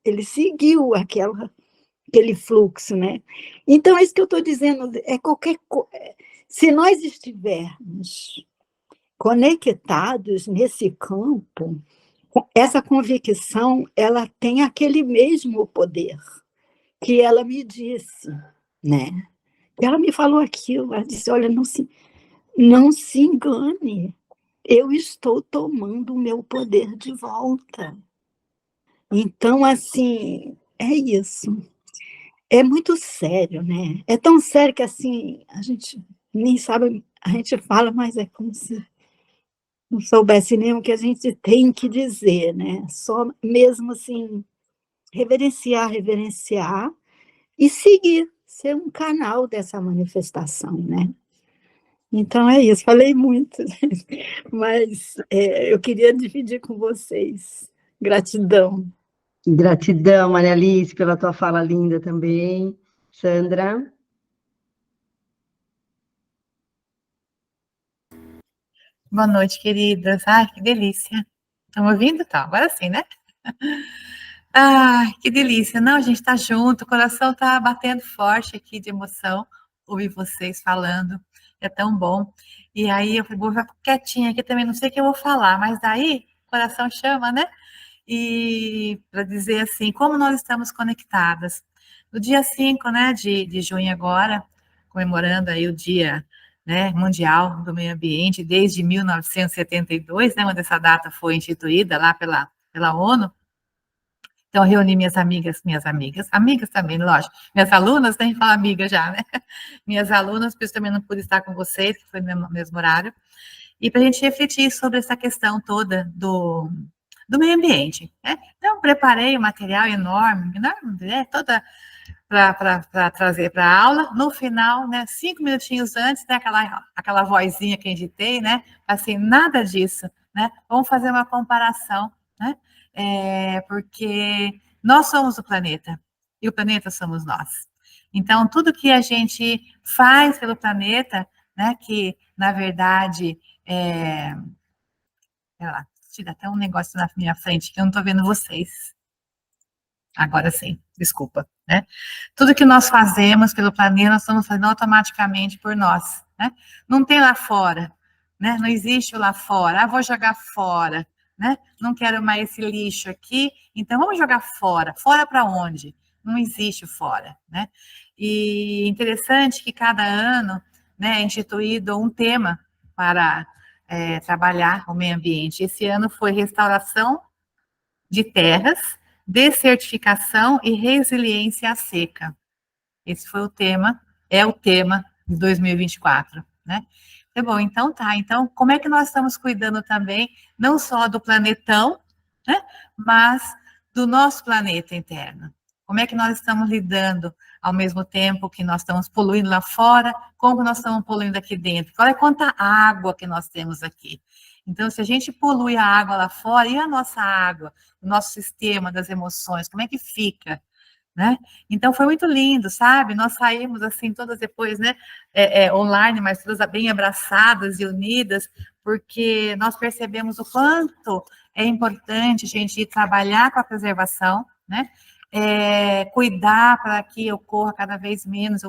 Ele seguiu aquele fluxo, né? Então, é isso que eu estou dizendo, se nós estivermos conectados nesse campo, essa convicção, ela tem aquele mesmo poder que ela me disse, né? E ela me falou aquilo, ela disse, olha, não se engane, eu estou tomando o meu poder de volta. Então, assim, é isso. É muito sério, né? É tão sério que, assim, a gente nem sabe, a gente fala, mas é como se não soubesse nem o que a gente tem que dizer, né? Só mesmo, assim, reverenciar e seguir, ser um canal dessa manifestação, né? Então é isso, falei muito, mas eu queria dividir com vocês. Gratidão. Gratidão, Maria Alice, pela tua fala linda também. Sandra? Boa noite, queridas. Ai, que delícia. Estão me ouvindo? Tá, agora sim, né? Ai, que delícia. Não, a gente tá junto, o coração tá batendo forte aqui de emoção, ouvir vocês falando, é tão bom. E aí eu falei, vou ficar quietinha aqui também, não sei o que eu vou falar, mas daí o coração chama, né? E para dizer assim, como nós estamos conectadas. No dia 5, né, de junho agora, comemorando aí o Dia, né, Mundial do Meio Ambiente, desde 1972, né, onde essa data foi instituída lá pela ONU. Então, eu reuni amigas também, lógico, minhas alunas, nem falar amiga já, né? Minhas alunas, por isso também não pude estar com vocês, que foi no mesmo horário, e para a gente refletir sobre essa questão toda do meio ambiente, né? Então, preparei um material enorme, né, toda para trazer para a aula. No final, né, 5 minutinhos antes, né, aquela vozinha que a gente tem, né, assim, nada disso, né, vamos fazer uma comparação, né, porque nós somos o planeta, e o planeta somos nós. Então, tudo que a gente faz pelo planeta, né, que, na verdade, sei lá, tira até um negócio na minha frente, que eu não estou vendo vocês. Agora sim, desculpa, né? Tudo que nós fazemos pelo planeta, nós estamos fazendo automaticamente por nós, né? Não tem lá fora, né? Não existe o lá fora. Ah, vou jogar fora, né? Não quero mais esse lixo aqui, então vamos jogar fora. Fora para onde? Não existe fora, né? E interessante que cada ano, né, é instituído um tema para trabalhar o meio ambiente. Esse ano foi restauração de terras, desertificação e resiliência à seca. Esse foi o tema, é o tema de 2024, né? É bom, então tá. Então, como é que nós estamos cuidando também, não só do planetão, né, mas do nosso planeta interno? Como é que nós estamos lidando ao mesmo tempo que nós estamos poluindo lá fora, como nós estamos poluindo aqui dentro? Olha quanta água que nós temos aqui. Então, se a gente polui a água lá fora, e a nossa água, o nosso sistema das emoções, como é que fica? Né? Então foi muito lindo, sabe? Nós saímos assim, todas depois, né? Online, mas todas bem abraçadas e unidas, porque nós percebemos o quanto é importante a gente trabalhar com a preservação, né? Cuidar para que ocorra cada vez menos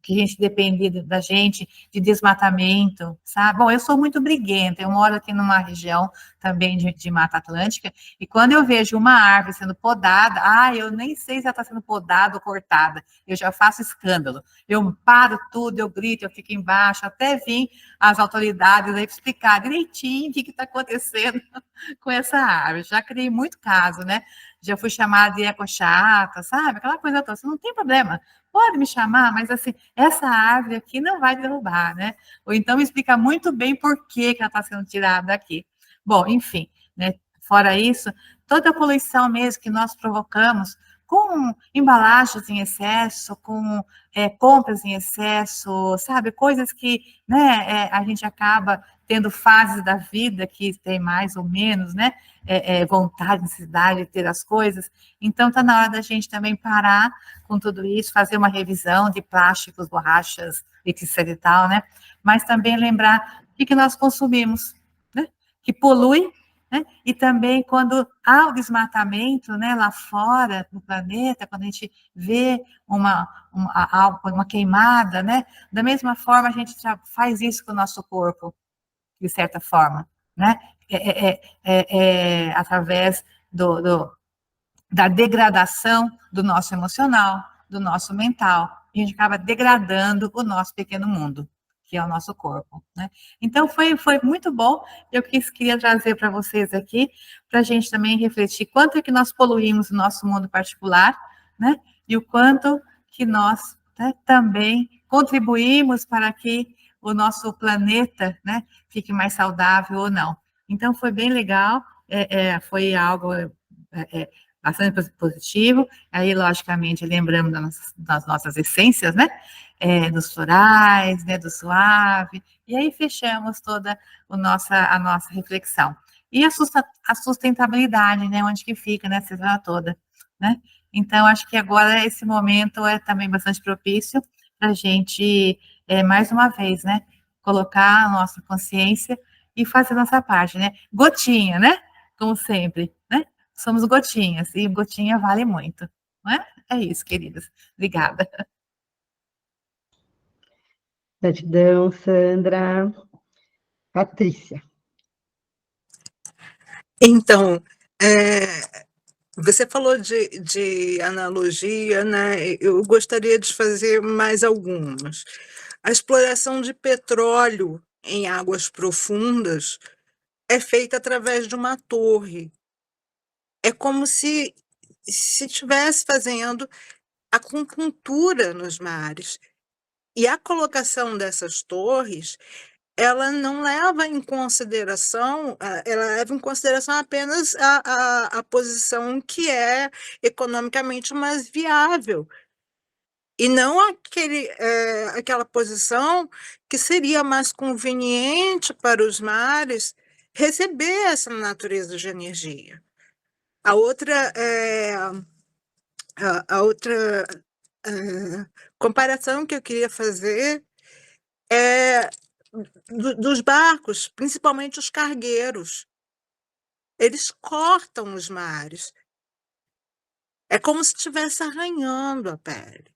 que a gente depende da gente, de desmatamento, sabe? Bom, eu sou muito briguenta, eu moro aqui numa região também de Mata Atlântica, e quando eu vejo uma árvore sendo podada, eu nem sei se ela está sendo podada ou cortada, eu já faço escândalo, eu paro tudo, eu grito, eu fico embaixo, até vir as autoridades aí explicar direitinho o que está acontecendo com essa árvore. Já criei muito caso, né? Já fui chamada de ecochata, sabe? Aquela coisa toda, não tem problema, pode me chamar, mas assim, essa árvore aqui não vai derrubar, né? Ou então me explica muito bem por que ela está sendo tirada daqui. Bom, enfim, né? Fora isso, toda a poluição mesmo que nós provocamos com embalagens em excesso, com compras em excesso, sabe? Coisas que, né, a gente acaba tendo fases da vida que tem mais ou menos, né? Vontade, necessidade de ter as coisas. Então, está na hora da gente também parar com tudo isso, fazer uma revisão de plásticos, borrachas, etc e tal, né? Mas também lembrar o que nós consumimos, né? Que polui, né? E também quando há o desmatamento, né, lá fora no planeta, quando a gente vê uma queimada, né? Da mesma forma, a gente faz isso com o nosso corpo, de certa forma, né? Através da degradação do nosso emocional, do nosso mental e a gente acaba degradando o nosso pequeno mundo, que é o nosso corpo, né? Então, foi muito bom. Eu queria trazer para vocês aqui, para a gente também refletir quanto é que nós poluímos o nosso mundo particular, né? E o quanto que nós, né, também contribuímos para que o nosso planeta, né, fique mais saudável ou não. Então, foi bem legal, foi algo bastante positivo. Aí, logicamente, lembramos das nossas essências, né? Dos florais, né, do suave, e aí fechamos toda a nossa reflexão. E a sustentabilidade, né, onde que fica nessa semana toda, né? Então, acho que agora esse momento é também bastante propício para a gente, mais uma vez, né, colocar a nossa consciência e fazer a nossa parte, né? Gotinha, né? Como sempre, né? Somos gotinhas, e gotinha vale muito, não é? É isso, queridas. Obrigada. Gratidão, Sandra. Patrícia. Então, você falou de analogia, né? Eu gostaria de fazer mais algumas. A exploração de petróleo em águas profundas é feita através de uma torre. É como se estivesse fazendo acupuntura nos mares. E a colocação dessas torres, ela não leva em consideração, ela leva em consideração apenas a posição que é economicamente mais viável, e não aquela posição que seria mais conveniente para os mares receber essa natureza de energia. A outra comparação que eu queria fazer é dos barcos, principalmente os cargueiros. Eles cortam os mares. É como se estivesse arranhando a pele.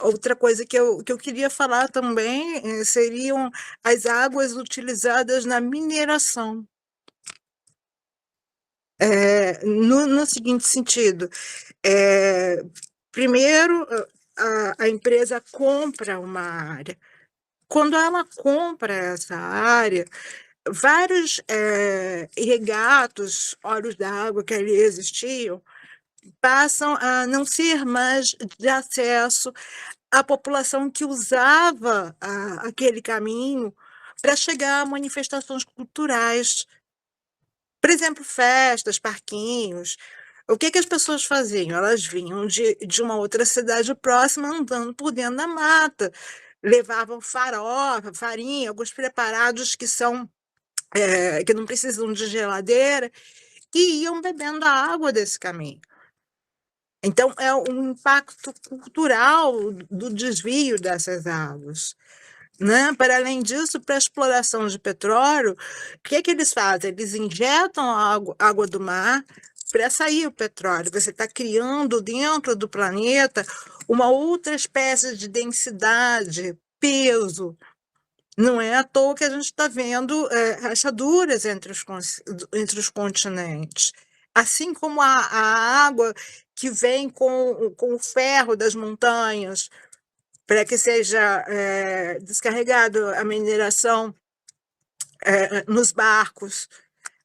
Outra coisa que eu queria falar também seriam as águas utilizadas na mineração. No seguinte sentido, primeiro, a empresa compra uma área. Quando ela compra essa área, vários regatos, olhos d'água que ali existiam, passam a não ser mais de acesso à população que usava aquele caminho para chegar a manifestações culturais. Por exemplo, festas, parquinhos. O que as pessoas faziam? Elas vinham de uma outra cidade próxima andando por dentro da mata, levavam farofa, farinha, alguns preparados que não precisam de geladeira, e iam bebendo a água desse caminho. Então, é um impacto cultural do desvio dessas águas, né? Para além disso, para a exploração de petróleo, o que eles fazem? Eles injetam a água do mar para sair o petróleo. Você está criando dentro do planeta uma outra espécie de densidade, peso. Não é à toa que a gente está vendo rachaduras entre os continentes. Assim como a água que vem com o ferro das montanhas, para que seja descarregado a mineração nos barcos.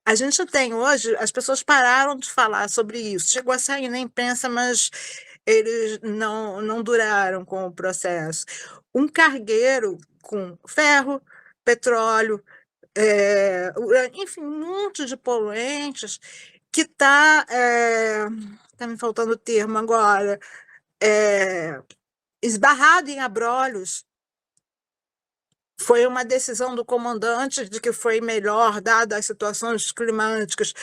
A gente tem hoje, as pessoas pararam de falar sobre isso. Chegou a sair na imprensa, mas eles não duraram com o processo. Um cargueiro com ferro, petróleo, enfim, um monte de poluentes que está me faltando o termo agora, esbarrado em abrolhos. Foi uma decisão do comandante de que foi melhor, dadas as situações climáticas,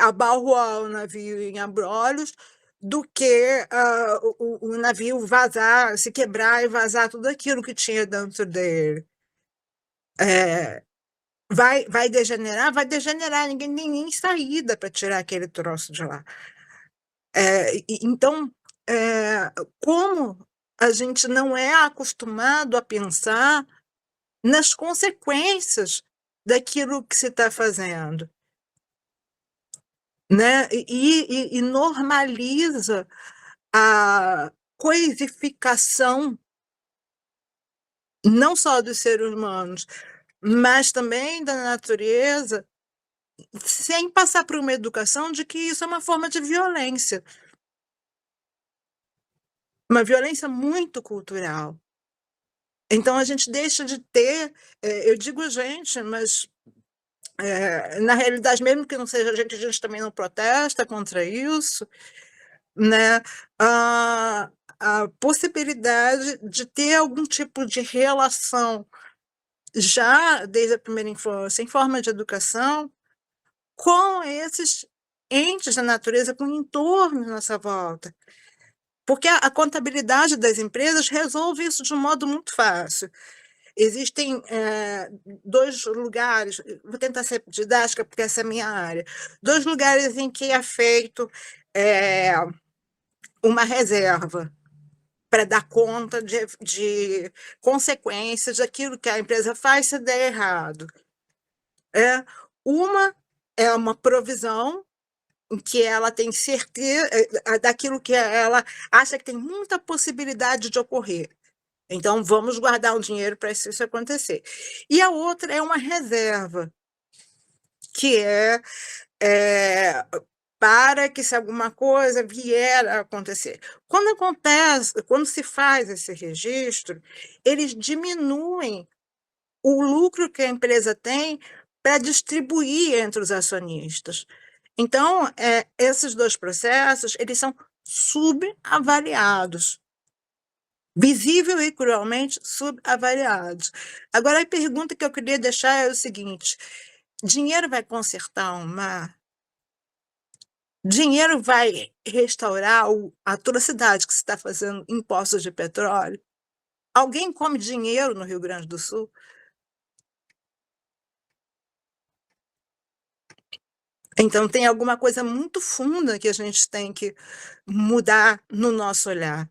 abalroar o navio em abrolhos do que o navio vazar, se quebrar e vazar tudo aquilo que tinha dentro dele. Vai degenerar? Vai degenerar, ninguém tem nem saída para tirar aquele troço de lá. Então, como a gente não é acostumado a pensar nas consequências daquilo que se está fazendo, né? E normaliza a coisificação não só dos seres humanos, mas também da natureza, sem passar por uma educação de que isso é uma forma de violência. Uma violência muito cultural. Então, a gente deixa de ter, eu digo gente, mas na realidade, mesmo que não seja a gente também não protesta contra isso, né? A possibilidade de ter algum tipo de relação já desde a primeira infância, em forma de educação, com esses entes da natureza, com o entorno à nossa volta. Porque a contabilidade das empresas resolve isso de um modo muito fácil. Existem 2 lugares, vou tentar ser didática, porque essa é a minha área, 2 lugares em que é feito uma reserva para dar conta de consequências daquilo que a empresa faz se der errado. Uma é uma provisão em que ela tem certeza daquilo que ela acha que tem muita possibilidade de ocorrer. Então, vamos guardar um dinheiro para isso acontecer. E a outra é uma reserva, que para que se alguma coisa vier a acontecer. Quando se faz esse registro, eles diminuem o lucro que a empresa tem para distribuir entre os acionistas. Então, esses 2 processos, eles são subavaliados, visível e cruelmente subavaliados. Agora, a pergunta que eu queria deixar é o seguinte: dinheiro vai consertar o mar? Dinheiro vai restaurar a atrocidade que se está fazendo em poços de petróleo? Alguém come dinheiro no Rio Grande do Sul? Então, tem alguma coisa muito funda que a gente tem que mudar no nosso olhar.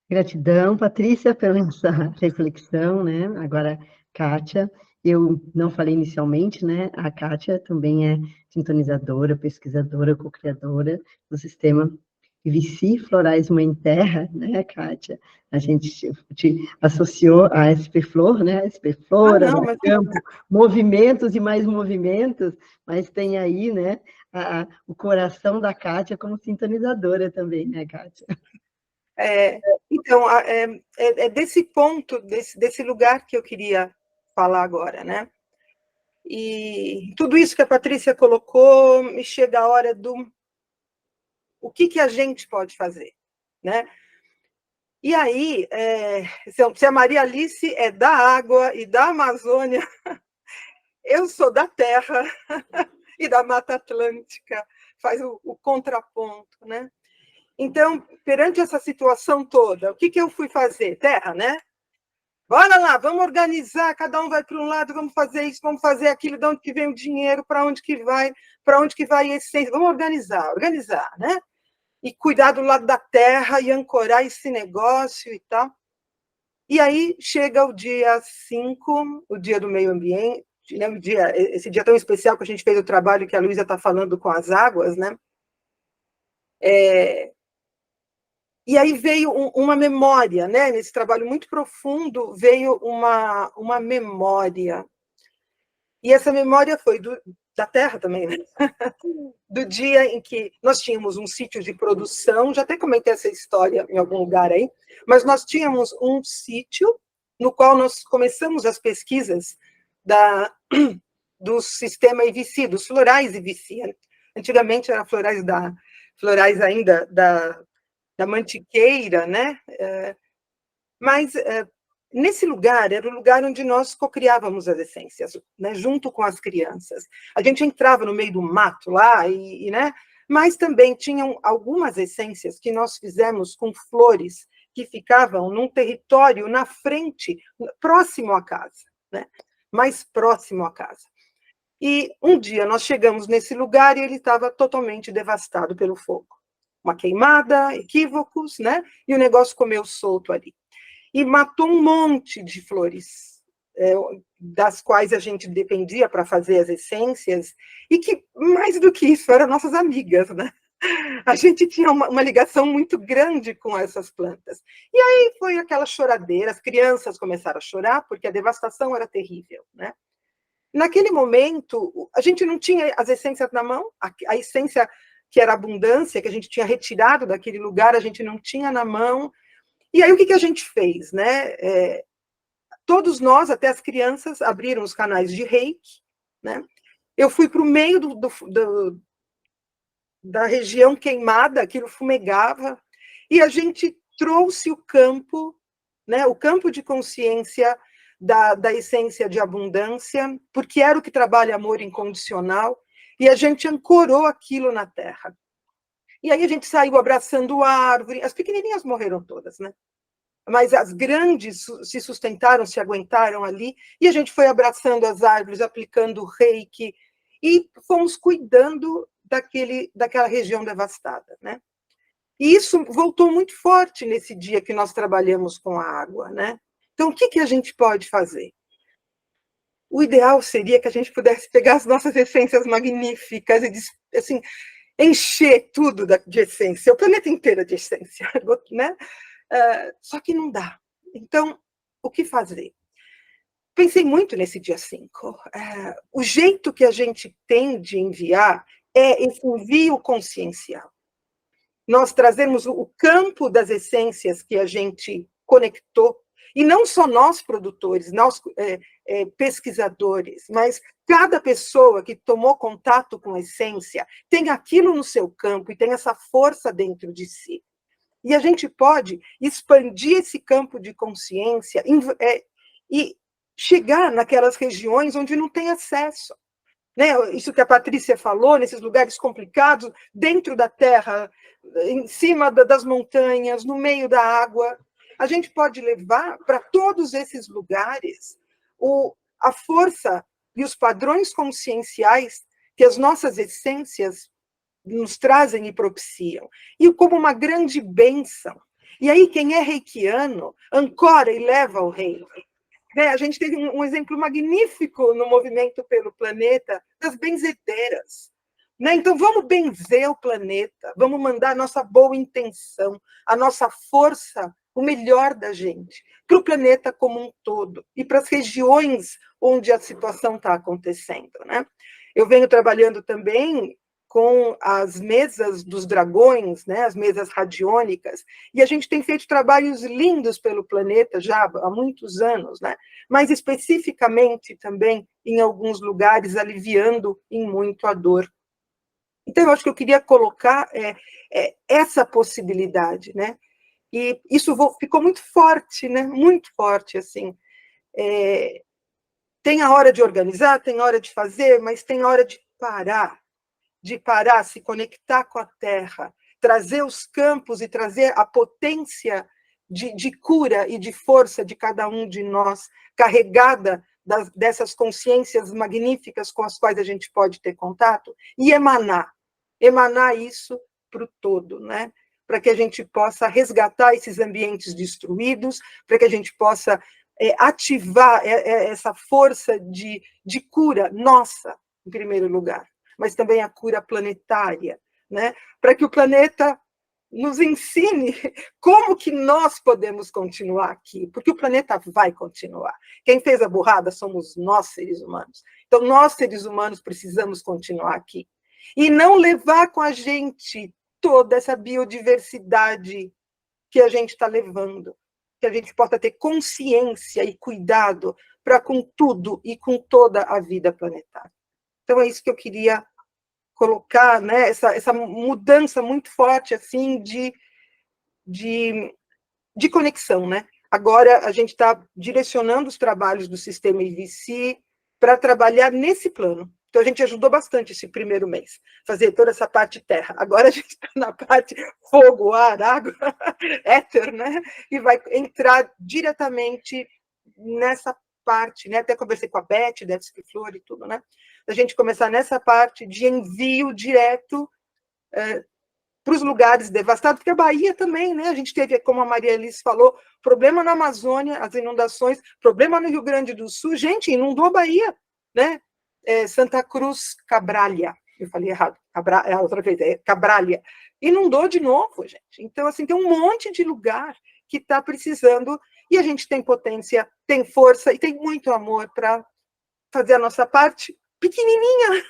Gratidão, Patrícia, pela essa reflexão, né? Agora, Kátia, eu não falei inicialmente, né? A Kátia também é sintonizadora, pesquisadora, co-criadora do sistema Vici Florais Mãe Terra, né, Kátia? A gente te associou à SP Flor, né? SP Flora, não, mas... Campo, movimentos e mais movimentos, mas tem aí, né, o coração da Kátia como sintonizadora também, né, Kátia? Então, é desse ponto, desse lugar que eu queria falar agora, né? E tudo isso que a Patrícia colocou, me chega a hora do o que a gente pode fazer, né? E aí, se a Maria Alice é da água e da Amazônia, eu sou da terra e da Mata Atlântica, faz o contraponto, né? Então, perante essa situação toda, o que eu fui fazer? Terra, né? Bora lá, vamos organizar, cada um vai para um lado, vamos fazer isso, vamos fazer aquilo, de onde que vem o dinheiro, para onde que vai a essência, vamos organizar, né? E cuidar do lado da terra e ancorar esse negócio e tal. E aí chega o dia 5, o dia do meio ambiente, né? Esse dia tão especial que a gente fez o trabalho que a Luísa está falando com as águas, né? E aí veio uma memória, né? Nesse trabalho muito profundo, veio uma memória. E essa memória foi da terra também, né? Do dia em que nós tínhamos um sítio de produção, já até comentei essa história em algum lugar aí, mas nós tínhamos um sítio no qual nós começamos as pesquisas do sistema IVC, dos florais IVC. Antigamente era florais ainda da mantiqueira, né? Mas nesse lugar era o lugar onde nós cocriávamos as essências, né? Junto com as crianças. A gente entrava no meio do mato lá, né? Mas também tinham algumas essências que nós fizemos com flores que ficavam num território na frente, próximo à casa, né? Mais próximo à casa. E um dia nós chegamos nesse lugar e ele estava totalmente devastado pelo fogo. Uma queimada, equívocos, né? E o negócio comeu solto ali. E matou um monte de flores das quais a gente dependia para fazer as essências, e que, mais do que isso, eram nossas amigas, né? A gente tinha uma ligação muito grande com essas plantas. E aí foi aquela choradeira, as crianças começaram a chorar, porque a devastação era terrível, né? Naquele momento, a gente não tinha as essências na mão, a essência que era abundância, que a gente tinha retirado daquele lugar, a gente não tinha na mão. E aí o que a gente fez, né? Todos nós, até as crianças, abriram os canais de reiki, né? Eu fui para o meio da região queimada, aquilo fumegava, e a gente trouxe o campo, né? O campo de consciência da essência de abundância, porque era o que trabalha amor incondicional, e a gente ancorou aquilo na terra. E aí a gente saiu abraçando a árvore, as pequenininhas morreram todas, né? Mas as grandes se sustentaram, se aguentaram ali, e a gente foi abraçando as árvores, aplicando reiki, e fomos cuidando daquela região devastada, né? E isso voltou muito forte nesse dia que nós trabalhamos com a água, né? Então, o que a gente pode fazer? O ideal seria que a gente pudesse pegar as nossas essências magníficas e, assim, encher tudo de essência, o planeta inteiro de essência, né? Só que não dá. Então, o que fazer? Pensei muito nesse dia 5. O jeito que a gente tem de enviar é esse envio consciencial. Nós trazemos o campo das essências que a gente conectou, e não só nós produtores, nós pesquisadores, mas cada pessoa que tomou contato com a essência tem aquilo no seu campo e tem essa força dentro de si. E a gente pode expandir esse campo de consciência e chegar naquelas regiões onde não tem acesso. Né? Isso que a Patrícia falou, nesses lugares complicados, dentro da terra, em cima das montanhas, no meio da água. A gente pode levar para todos esses lugares a força e os padrões conscienciais que as nossas essências nos trazem e propiciam, e como uma grande bênção. E aí, quem é reikiano, ancora e leva o reino. A gente teve um exemplo magnífico no movimento pelo planeta das benzedeiras. Então, vamos benzer o planeta, vamos mandar a nossa boa intenção, a nossa força, o melhor da gente, para o planeta como um todo, e para as regiões onde a situação está acontecendo. Né? Eu venho trabalhando também com as mesas dos dragões, né, as mesas radiônicas, e a gente tem feito trabalhos lindos pelo planeta já há muitos anos, né, mas especificamente também em alguns lugares aliviando em muito a dor. Então, eu acho que eu queria colocar essa possibilidade, né, e isso ficou muito forte, né, muito forte, assim. Tem a hora de organizar, tem a hora de fazer, mas tem a hora de parar, se conectar com a terra, trazer os campos e trazer a potência de cura e de força de cada um de nós, carregada dessas consciências magníficas com as quais a gente pode ter contato, e emanar isso para o todo, né? Para que a gente possa resgatar esses ambientes destruídos, para que a gente possa ativar essa força de cura nossa, em primeiro lugar, mas também a cura planetária, né? Para que o planeta nos ensine como que nós podemos continuar aqui, porque o planeta vai continuar. Quem fez a burrada somos nós, seres humanos. Então, nós, seres humanos, precisamos continuar aqui. E não levar com a gente toda essa biodiversidade que a gente está levando, que a gente possa ter consciência e cuidado para com tudo e com toda a vida planetária. Então, é isso que eu queria colocar, né, essa mudança muito forte assim de conexão, né? Agora a gente está direcionando os trabalhos do sistema IVC para trabalhar nesse plano. Então a gente ajudou bastante esse primeiro mês, fazer toda essa parte terra. Agora a gente está na parte fogo, ar, água, éter, né? E vai entrar diretamente nessa parte, né? Até conversei com a Beth, Devski Flor e tudo, né? A gente começar nessa parte de envio direto para os lugares devastados, porque a Bahia também, né? A gente teve, como a Maria Elis falou, problema na Amazônia, as inundações, problema no Rio Grande do Sul. Gente, inundou a Bahia, né? Santa Cruz, Cabralha, eu falei errado, outra vez, Cabralha, inundou de novo, gente. Então, assim, tem um monte de lugar que está precisando, e a gente tem potência, tem força e tem muito amor para fazer a nossa parte, pequenininha,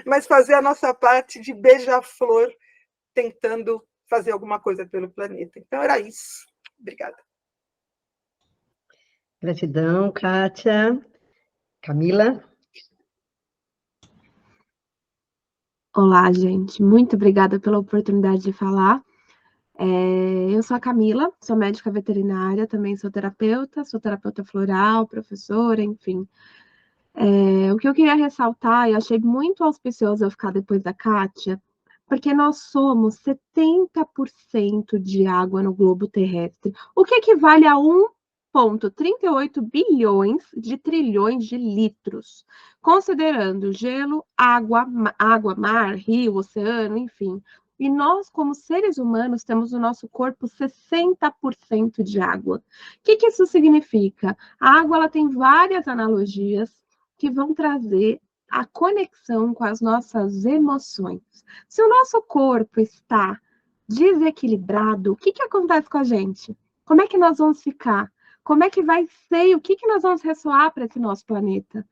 mas fazer a nossa parte de beija-flor, tentando fazer alguma coisa pelo planeta. Então, era isso. Obrigada. Gratidão, Kátia. Camila? Olá, gente. Muito obrigada pela oportunidade de falar. Eu sou a Camila, sou médica veterinária, também sou terapeuta floral, professora, enfim. O que eu queria ressaltar, e achei muito auspicioso eu ficar depois da Kátia, porque nós somos 70% de água no globo terrestre, o que equivale a 1,38 bilhões de trilhões de litros, considerando gelo, água, mar, rio, oceano, enfim. E nós, como seres humanos, temos no nosso corpo 60% de água. O que isso significa? A água ela tem várias analogias que vão trazer a conexão com as nossas emoções. Se o nosso corpo está desequilibrado, o que acontece com a gente? Como é que nós vamos ficar? Como é que vai ser e o que nós vamos ressoar para esse nosso planeta?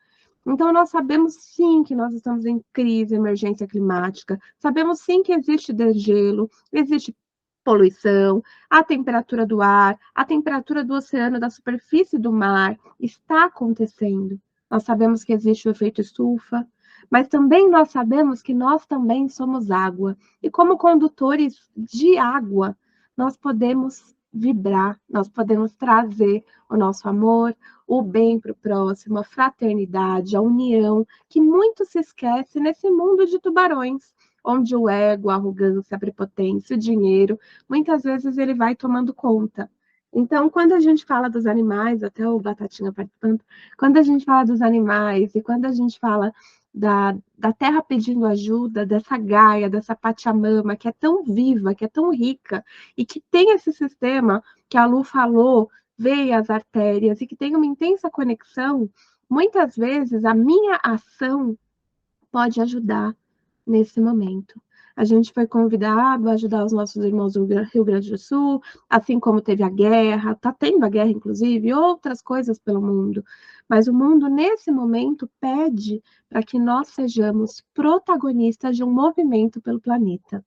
Então, nós sabemos sim que nós estamos em crise, emergência climática, sabemos sim que existe degelo, existe poluição, a temperatura do ar, a temperatura do oceano, da superfície do mar está acontecendo. Nós sabemos que existe o efeito estufa, mas também nós sabemos que nós também somos água. E como condutores de água, nós podemos vibrar, nós podemos trazer o nosso amor, o bem para o próximo, a fraternidade, a união, que muito se esquece nesse mundo de tubarões, onde o ego, a arrogância, a prepotência, o dinheiro, muitas vezes ele vai tomando conta. Então, quando a gente fala dos animais, até o Batatinha participando, quando a gente fala dos animais e quando a gente fala da terra pedindo ajuda, dessa Gaia, dessa Pachamama, que é tão viva, que é tão rica, e que tem esse sistema que a Lu falou, veias, artérias, e que tem uma intensa conexão, muitas vezes a minha ação pode ajudar nesse momento. A gente foi convidado a ajudar os nossos irmãos do Rio Grande do Sul, assim como teve a guerra, está tendo a guerra, inclusive, outras coisas pelo mundo. Mas o mundo, nesse momento, pede para que nós sejamos protagonistas de um movimento pelo planeta.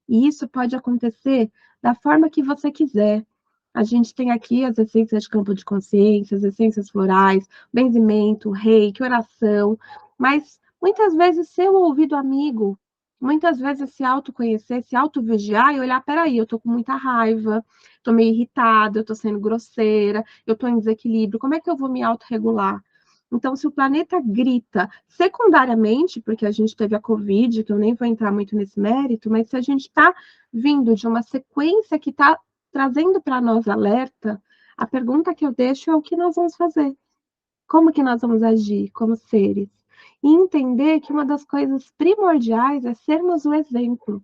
E isso pode acontecer da forma que você quiser. A gente tem aqui as essências de campo de consciência, as essências florais, benzimento, reiki, oração, mas muitas vezes ser o ouvido amigo, muitas vezes se autoconhecer, se autovigiar e olhar, peraí, eu tô com muita raiva, tô meio irritada, eu tô sendo grosseira, eu tô em desequilíbrio, como é que eu vou me autorregular? Então, se o planeta grita, secundariamente, porque a gente teve a Covid, que eu nem vou entrar muito nesse mérito, mas se a gente está vindo de uma sequência que está trazendo para nós alerta, a pergunta que eu deixo é o que nós vamos fazer? Como que nós vamos agir como seres? E entender que uma das coisas primordiais é sermos o exemplo.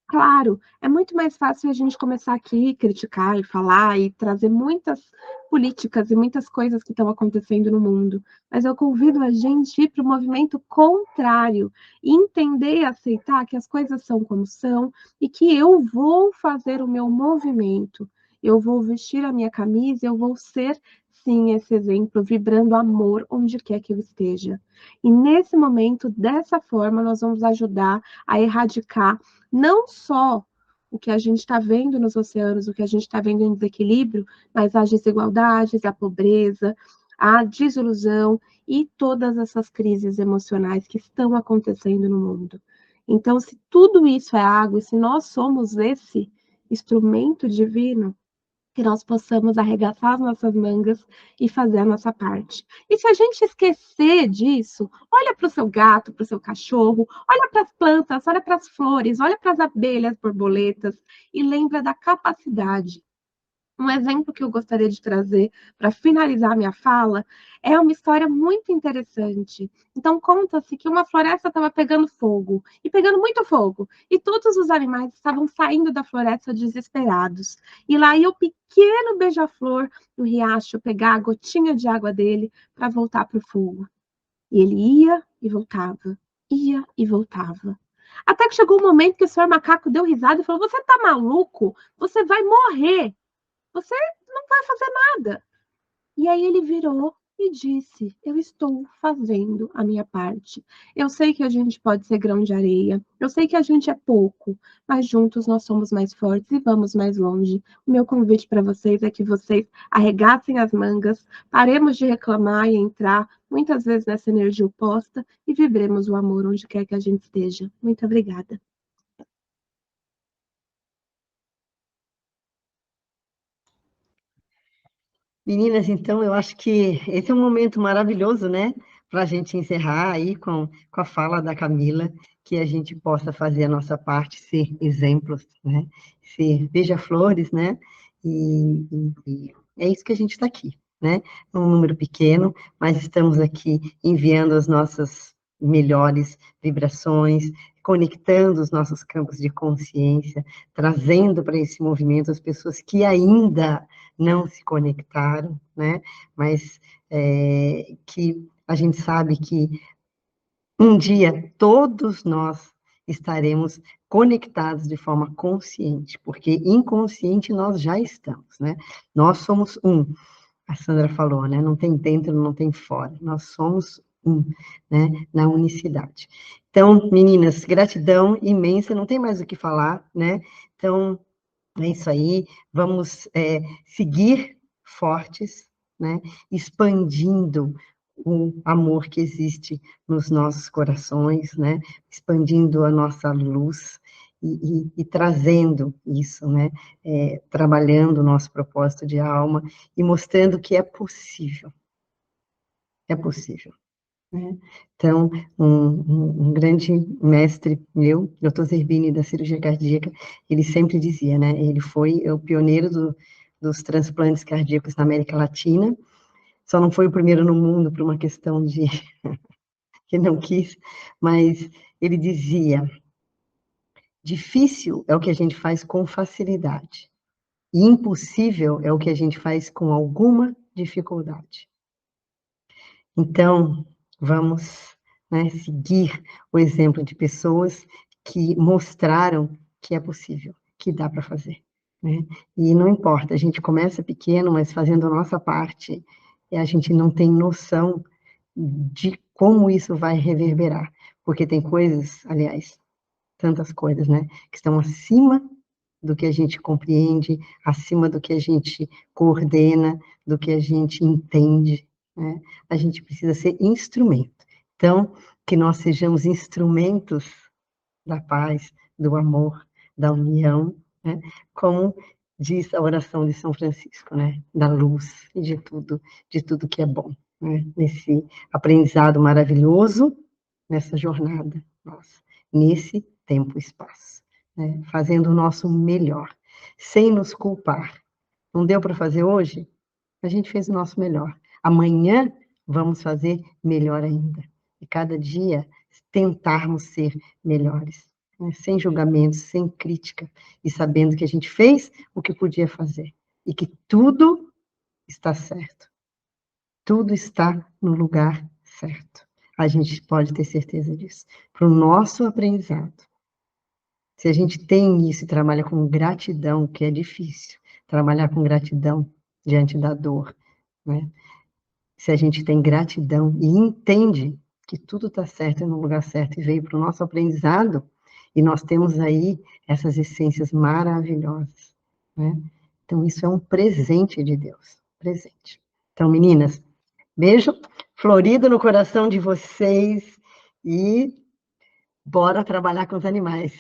Claro, é muito mais fácil a gente começar aqui, criticar e falar e trazer muitas políticas e muitas coisas que estão acontecendo no mundo, mas eu convido a gente a ir para o movimento contrário, e entender e aceitar que as coisas são como são e que eu vou fazer o meu movimento, eu vou vestir a minha camisa, eu vou ser, sim, esse exemplo, vibrando amor onde quer que eu esteja. E nesse momento, dessa forma, nós vamos ajudar a erradicar não só o que a gente está vendo nos oceanos, o que a gente está vendo em desequilíbrio, mas as desigualdades, a pobreza, a desilusão e todas essas crises emocionais que estão acontecendo no mundo. Então, se tudo isso é água, e se nós somos esse instrumento divino, que nós possamos arregaçar as nossas mangas e fazer a nossa parte. E se a gente esquecer disso, olha para o seu gato, para o seu cachorro, olha para as plantas, olha para as flores, olha para as abelhas, borboletas, e lembra da capacidade Um exemplo que eu gostaria de trazer para finalizar minha fala é uma história muito interessante. Então, conta-se que uma floresta estava pegando fogo, e pegando muito fogo, e todos os animais estavam saindo da floresta desesperados. E lá ia o pequeno beija-flor no riacho pegar a gotinha de água dele para voltar para o fogo. E ele ia e voltava, ia e voltava. Até que chegou um momento que o senhor macaco deu risada e falou: "Você tá maluco? Você vai morrer. Você não vai fazer nada." E aí ele virou e disse: "Eu estou fazendo a minha parte. Eu sei que a gente pode ser grão de areia, eu sei que a gente é pouco, mas juntos nós somos mais fortes e vamos mais longe." O meu convite para vocês é que vocês arregassem as mangas, paremos de reclamar e entrar muitas vezes nessa energia oposta e vibremos o amor onde quer que a gente esteja. Muito obrigada. Meninas, então, eu acho que esse é um momento maravilhoso, né? Para a gente encerrar aí com a fala da Camila, que a gente possa fazer a nossa parte, ser exemplos, né? Ser beija-flores, né? E é isso que a gente está aqui, né? Um número pequeno, mas estamos aqui enviando as nossas melhores vibrações, conectando os nossos campos de consciência, trazendo para esse movimento as pessoas que ainda não se conectaram, né? Mas que a gente sabe que um dia todos nós estaremos conectados de forma consciente, porque inconsciente nós já estamos, né? Nós somos um, a Sandra falou, né? Não tem dentro, não tem fora, nós somos um, né? Na unicidade. Então, meninas, gratidão imensa, não tem mais o que falar, né? Então, é isso aí, vamos seguir fortes, né? Expandindo o amor que existe nos nossos corações, né? Expandindo a nossa luz e trazendo isso, né? Trabalhando o nosso propósito de alma e mostrando que é possível. É possível. Né? Então, um grande mestre meu, Dr. Zerbini, da cirurgia cardíaca, ele sempre dizia, né? Ele foi o pioneiro dos transplantes cardíacos na América Latina, só não foi o primeiro no mundo por uma questão de que não quis, mas ele dizia: difícil é o que a gente faz com facilidade, e impossível é o que a gente faz com alguma dificuldade. Então, vamos, né, seguir o exemplo de pessoas que mostraram que é possível, que dá para fazer, né? E não importa, a gente começa pequeno, mas fazendo a nossa parte, a gente não tem noção de como isso vai reverberar, porque tem coisas, aliás, tantas coisas, né, que estão acima do que a gente compreende, acima do que a gente coordena, do que a gente entende, né? A gente precisa ser instrumento. Então, que nós sejamos instrumentos da paz, do amor, da união, né? Como diz a oração de São Francisco, né? Da luz e de tudo que é bom, né? Nesse aprendizado maravilhoso, nessa jornada nossa, nesse tempo e espaço, né? Fazendo o nosso melhor, sem nos culpar. Não deu para fazer hoje? A gente fez o nosso melhor. Amanhã vamos fazer melhor ainda. E cada dia tentarmos ser melhores, né? Sem julgamentos, sem crítica, e sabendo que a gente fez o que podia fazer e que tudo está certo. Tudo está no lugar certo. A gente pode ter certeza disso. Para o nosso aprendizado. Se a gente tem isso e trabalha com gratidão, que é difícil, trabalhar com gratidão diante da dor, né? Se a gente tem gratidão e entende que tudo está certo e no lugar certo e veio para o nosso aprendizado, e nós temos aí essas essências maravilhosas, né? Então, isso é um presente de Deus, presente. Então, meninas, beijo florido no coração de vocês e bora trabalhar com os animais.